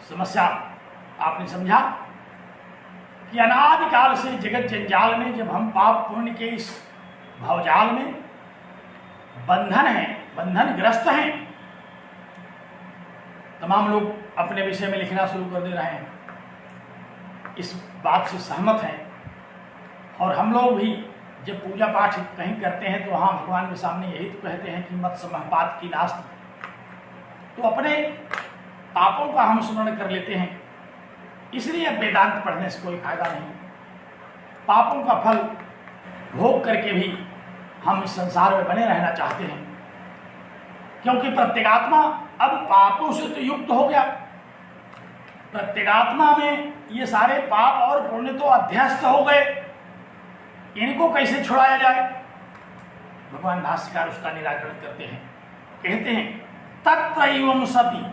समस्या आपने समझा कि अनादिकाल से जगत जंजाल में जब हम पाप पुण्य के इस भवजाल में बंधन हैं, बंधन ग्रस्त हैं। तमाम लोग अपने विषय में लिखना शुरू कर दे रहे हैं, इस बात से सहमत हैं। और हम लोग भी जब पूजा पाठ कहीं करते हैं तो वहाँ भगवान के सामने यही तो कहते हैं कि मत समपात की नास्ति। तो अपने पापों का हम स्मरण कर लेते हैं, इसलिए वेदांत पढ़ने से कोई फायदा नहीं। पापों का फल भोग करके भी हम इस संसार में बने रहना चाहते हैं, क्योंकि प्रत्यगात्मा अब पापों से तो युक्त हो गया। प्रत्यगात्मा में ये सारे पाप और पुण्य तो अध्यस्त हो गए, इनको कैसे छुड़ाया जाए? भगवान भाष्यकार उसका निराकरण करते हैं, कहते हैं तत्रैवं सति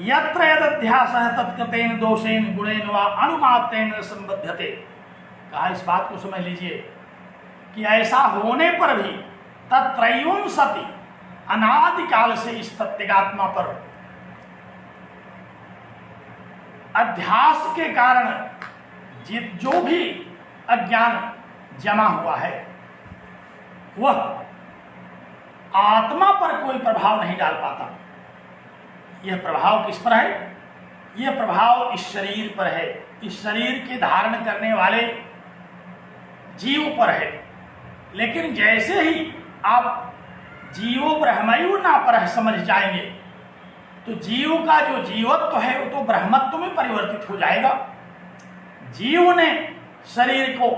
यत्र यदध्यासः तत्कृतेन दोषेन गुणेन वा अनुमात्रेण संबध्यते। कहा इस बात को समझ लीजिए कि ऐसा होने पर भी तत्रैवं सति, अनादिकाल से इस प्रत्यगात्मा पर अध्यास के कारण जो भी अज्ञान जमा हुआ है वह आत्मा पर कोई प्रभाव नहीं डाल पाता। यह प्रभाव किस पर है? यह प्रभाव इस शरीर पर है, इस शरीर के धारण करने वाले जीव पर है। लेकिन जैसे ही आप जीवो ब्रह्मैव नापरः समझ जाएंगे तो जीव का जो जीवत्व है वो तो ब्रह्मत्व में परिवर्तित हो जाएगा। जीव ने शरीर को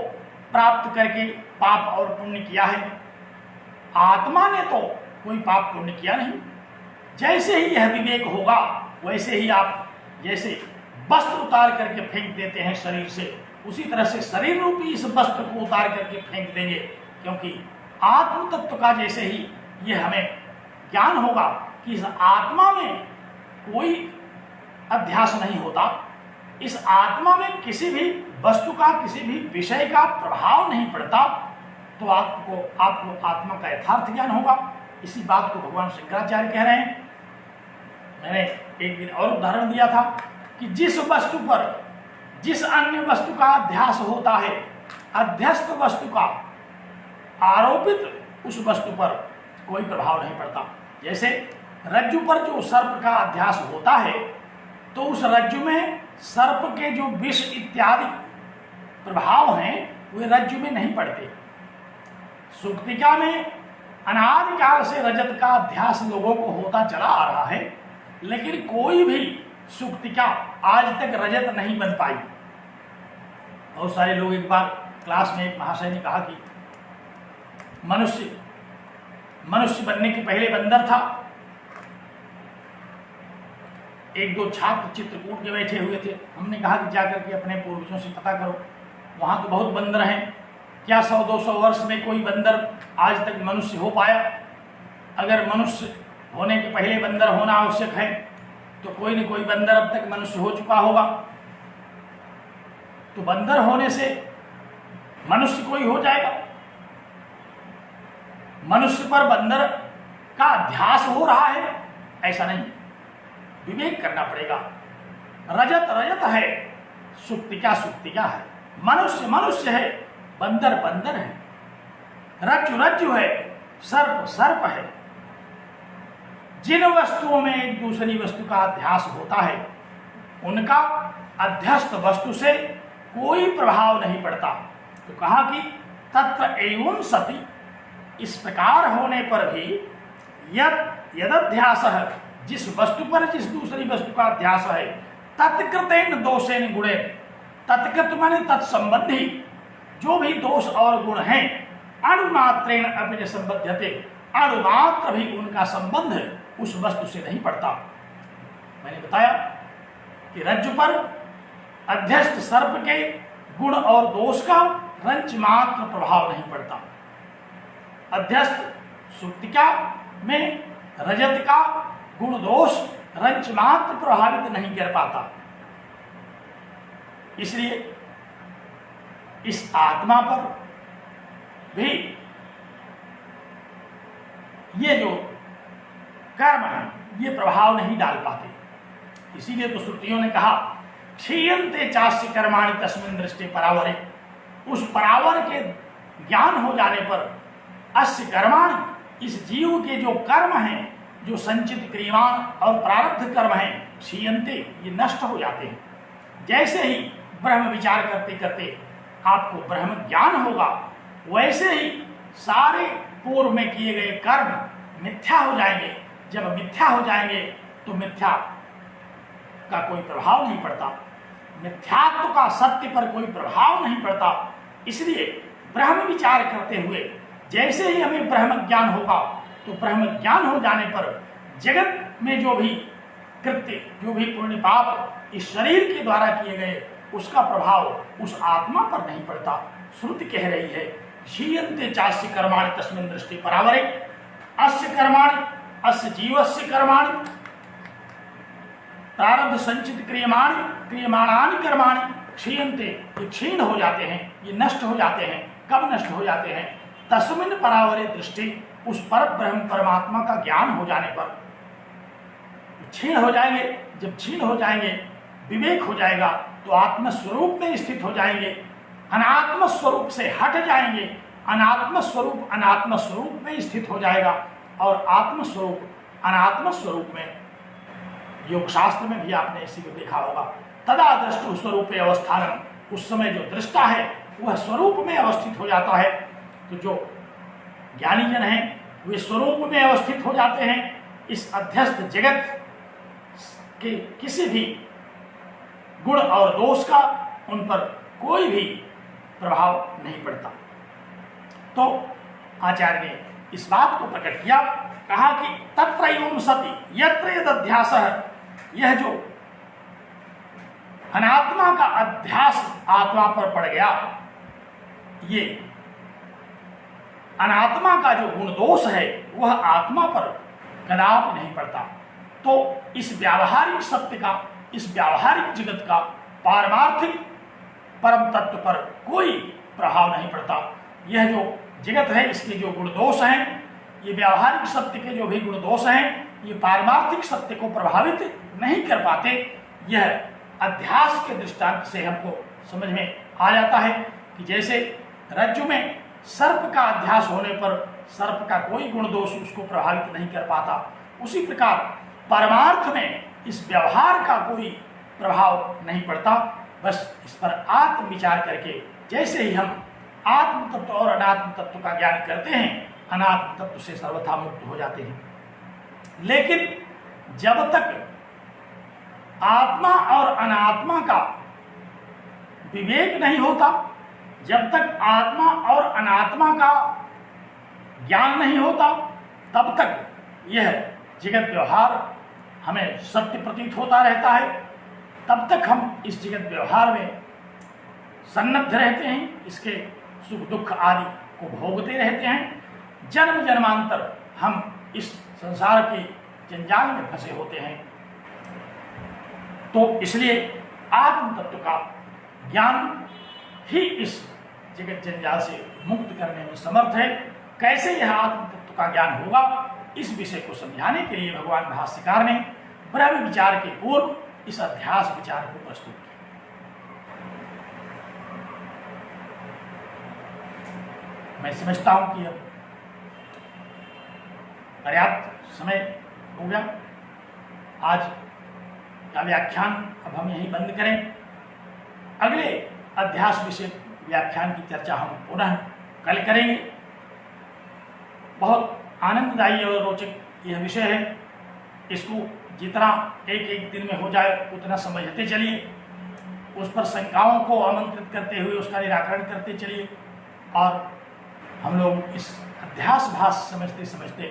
प्राप्त करके पाप और पुण्य किया है, आत्मा ने तो कोई पाप पुण्य किया नहीं। जैसे ही यह विवेक होगा वैसे ही आप जैसे वस्त्र उतार करके फेंक देते हैं शरीर से, उसी तरह से शरीर रूपी इस वस्त्र को उतार करके फेंक देंगे। क्योंकि आत्म तत्व का जैसे ही यह हमें ज्ञान होगा कि इस आत्मा में कोई अध्यास नहीं होता, इस आत्मा में किसी भी वस्तु का, किसी भी विषय का प्रभाव नहीं पड़ता, तो आपको आत्मा का यथार्थ ज्ञान होगा। इसी बात को भगवान शंकराचार्य कह रहे हैं। मैंने एक दिन और उदाहरण दिया था कि जिस वस्तु पर जिस अन्य वस्तु का अध्यास होता है, अध्यस्त वस्तु का आरोपित उस वस्तु पर कोई प्रभाव नहीं पड़ता। जैसे रज्जु पर जो सर्प का अध्यास होता है तो उस रज्जु में सर्प के जो विष इत्यादि प्रभाव हैं वे रज्जु में नहीं पड़ते। सुक्तिका में अनादिकाल से रजत का अध्यास लोगों को होता चला आ रहा है, लेकिन कोई भी सुक्तिका आज तक रजत नहीं बन पाई। बहुत सारे लोग, एक बार क्लास में एक महाशय ने कहा कि मनुष्य बनने के पहले बंदर था। एक दो छात्र चित्रकूट के बैठे हुए थे। हमने कहा कि जाकर के अपने पूर्वजों से पता करो, वहां तो बहुत बंदर हैं, क्या 100-200 वर्ष में कोई बंदर आज तक मनुष्य हो पाया? अगर मनुष्य होने के पहले बंदर होना आवश्यक है तो कोई न कोई बंदर अब तक मनुष्य हो चुका होगा। तो बंदर होने से मनुष्य कोई हो जाएगा? मनुष्य पर बंदर का अध्यास हो रहा है, ऐसा नहीं। विवेक करना पड़ेगा। रजत रजत है, सुक्तिका सुक्तिका है, मनुष्य मनुष्य है, बंदर बंदर है, रज्जु रज्जु है, सर्प सर्प है। जिन वस्तुओं में एक दूसरी वस्तु का अध्यास होता है उनका अध्यस्त वस्तु से कोई प्रभाव नहीं पड़ता। तो कहा कि तत्र एवं सति, इस प्रकार होने पर भी यदध्यास है, जिस वस्तु पर जिस दूसरी वस्तु का अध्यास है, तत्कृतेन दोषेन गुणे, तत्कृत माने तत्संबंधी जो भी दोष और गुण हैं, अणुमात्रेण अपने संबद्धते, अणुमात्र भी उनका संबंध उस वस्तु से नहीं पड़ता। मैंने बताया कि रज्जु पर अध्यस्त सर्प के गुण और दोष का रंच मात्र प्रभाव नहीं पड़ता। अध्यस्त सुक्तिका में रजत का गुण दोष रंच मात्र प्रभावित नहीं कर पाता। इसलिए इस आत्मा पर भी ये जो कर्म है ये प्रभाव नहीं डाल पाते। इसीलिए तो श्रुतियों ने कहा क्षीयन्ते चास्य कर्माणि तस्मिन् दृष्टि परावरे, उस परावर के ज्ञान हो जाने पर अस्य कर्माणि, इस जीव के जो कर्म हैं, जो संचित क्रियावान और प्रारब्ध कर्म हैं, क्षीयन्ते, ये नष्ट हो जाते हैं। जैसे ही ब्रह्म विचार करते करते आपको ब्रह्म ज्ञान होगा, वैसे ही सारे पूर्व में किए गए कर्म मिथ्या हो जाएंगे। जब मिथ्या हो जाएंगे तो मिथ्या का कोई प्रभाव नहीं पड़ता, मिथ्यात्व का सत्य पर कोई प्रभाव नहीं पड़ता। इसलिए ब्रह्म विचार करते हुए जैसे ही हमें ब्रह्म ज्ञान होगा तो ब्रह्म ज्ञान हो जाने पर जगत में जो भी कृत्य, जो भी पुण्य पाप इस शरीर के द्वारा किए गए, उसका प्रभाव उस आत्मा पर नहीं पड़ता। श्रुति कह रही है क्षीयन्ते चास्य कर्माणि तस्मिन् दृष्टि परावरे, अस्य कर्माणि, अस्य जीवस्य कर्माणि, प्रारब्ध संचित क्रियमाणानि कर्माणि क्षीयन्ते, ये क्षीण हो जाते हैं, ये नष्ट हो जाते हैं। कब नष्ट हो जाते हैं? तस्मिन् परावरे दृष्टि, उस पर ब्रह्म परमात्मा का ज्ञान हो जाने पर क्षीण हो जाएंगे। जब क्षीण हो जाएंगे, विवेक हो जाएगा तो आत्म स्वरूप में स्थित हो जाएंगे, अनात्म स्वरूप से हट जाएंगे, अनात्म स्वरूप में स्थित हो जाएगा। और आत्म स्वरूप अनात्म स्वरूप में, योग शास्त्र में भी आपने इसी को देखा होगा, तदा दृष्टु स्वरूपे अवस्थानम, उस समय जो दृष्टा है वह स्वरूप में अवस्थित हो जाता है। तो जो ज्ञानी जन हैं वे स्वरूप में अवस्थित हो जाते हैं। इस अध्यस्त जगत के किसी भी गुण और दोष का उन पर कोई भी प्रभाव नहीं पड़ता। तो आचार्य ने इस बात को प्रकट किया, कहा कि तत्रैवं सति यत्र यदध्यास, यह जो अनात्मा का अध्यास आत्मा पर पड़ गया, ये अनात्मा का जो गुण दोष है वह आत्मा पर कदापि नहीं पड़ता। तो इस व्यावहारिक सत्य का, इस व्यावहारिक जगत का पारमार्थिक परम तत्व पर कोई प्रभाव नहीं पड़ता। यह जो जगत है इसके जो गुण दोष हैं, ये व्यावहारिक सत्य के जो भी गुण दोष हैं, ये पारमार्थिक सत्य को प्रभावित नहीं कर पाते। यह अध्यास के दृष्टांत से हमको समझ में आ जाता है कि जैसे रज्जु में सर्प का अध्यास होने पर सर्प का कोई गुण दोष उसको प्रभावित नहीं कर पाता, उसी प्रकार परमार्थ में इस व्यवहार का कोई प्रभाव नहीं पड़ता। बस इस पर आत्म विचार करके जैसे ही हम आत्म तत्व और अनात्म तत्व का ज्ञान करते हैं, अनात्म तत्व से सर्वथा मुक्त हो जाते हैं। लेकिन जब तक आत्मा और अनात्मा का विवेक नहीं होता, जब तक आत्मा और अनात्मा का ज्ञान नहीं होता, तब तक यह जगत व्यवहार हमें सत्य प्रतीत होता रहता है। तब तक हम इस जगत व्यवहार में सन्नद्ध रहते हैं, इसके सुख दुख आदि को भोगते रहते हैं। जन्म जन्मांतर हम इस संसार के जंजाल में फंसे होते हैं। तो इसलिए आत्म तत्व का ज्ञान ही इस जगत जंजाल से मुक्त करने में समर्थ है। कैसे यह आत्म तत्व का ज्ञान होगा, इस विषय को समझाने के लिए भगवान भाष्यकार ने ब्रह्म विचार के पूर्व इस अध्यास विचार को प्रस्तुत किया। मैं समझता हूं कि अब पर्याप्त समय हो गया। आज का व्याख्यान अब हम यहीं बंद करें। अगले अध्यास विषय व्याख्यान की चर्चा हम पुनः कल करेंगे। बहुत आनंददायी और रोचक यह विषय है। इसको जितना एक एक दिन में हो जाए उतना समझते चलिए, उस पर शंकाओं को आमंत्रित करते हुए उसका निराकरण करते चलिए, और हम लोग इस अध्यास भास समझते समझते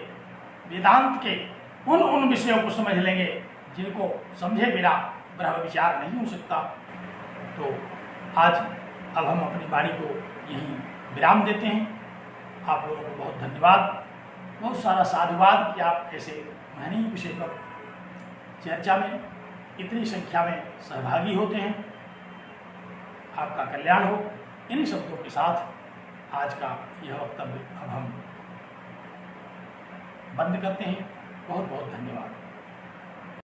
वेदांत के उन विषयों को समझ लेंगे जिनको समझे बिना ब्रह्म विचार नहीं हो सकता। तो आज अब हम अपनी वाणी को यहीं विराम देते हैं। आप लोगों को बहुत धन्यवाद, बहुत सारा साधुवाद कि आप ऐसे महनीय विषय पर चर्चा में इतनी संख्या में सहभागी होते हैं। आपका कल्याण हो। इन्हीं शब्दों के साथ आज का यह वक्तव्य अब हम बंद करते हैं। बहुत बहुत धन्यवाद।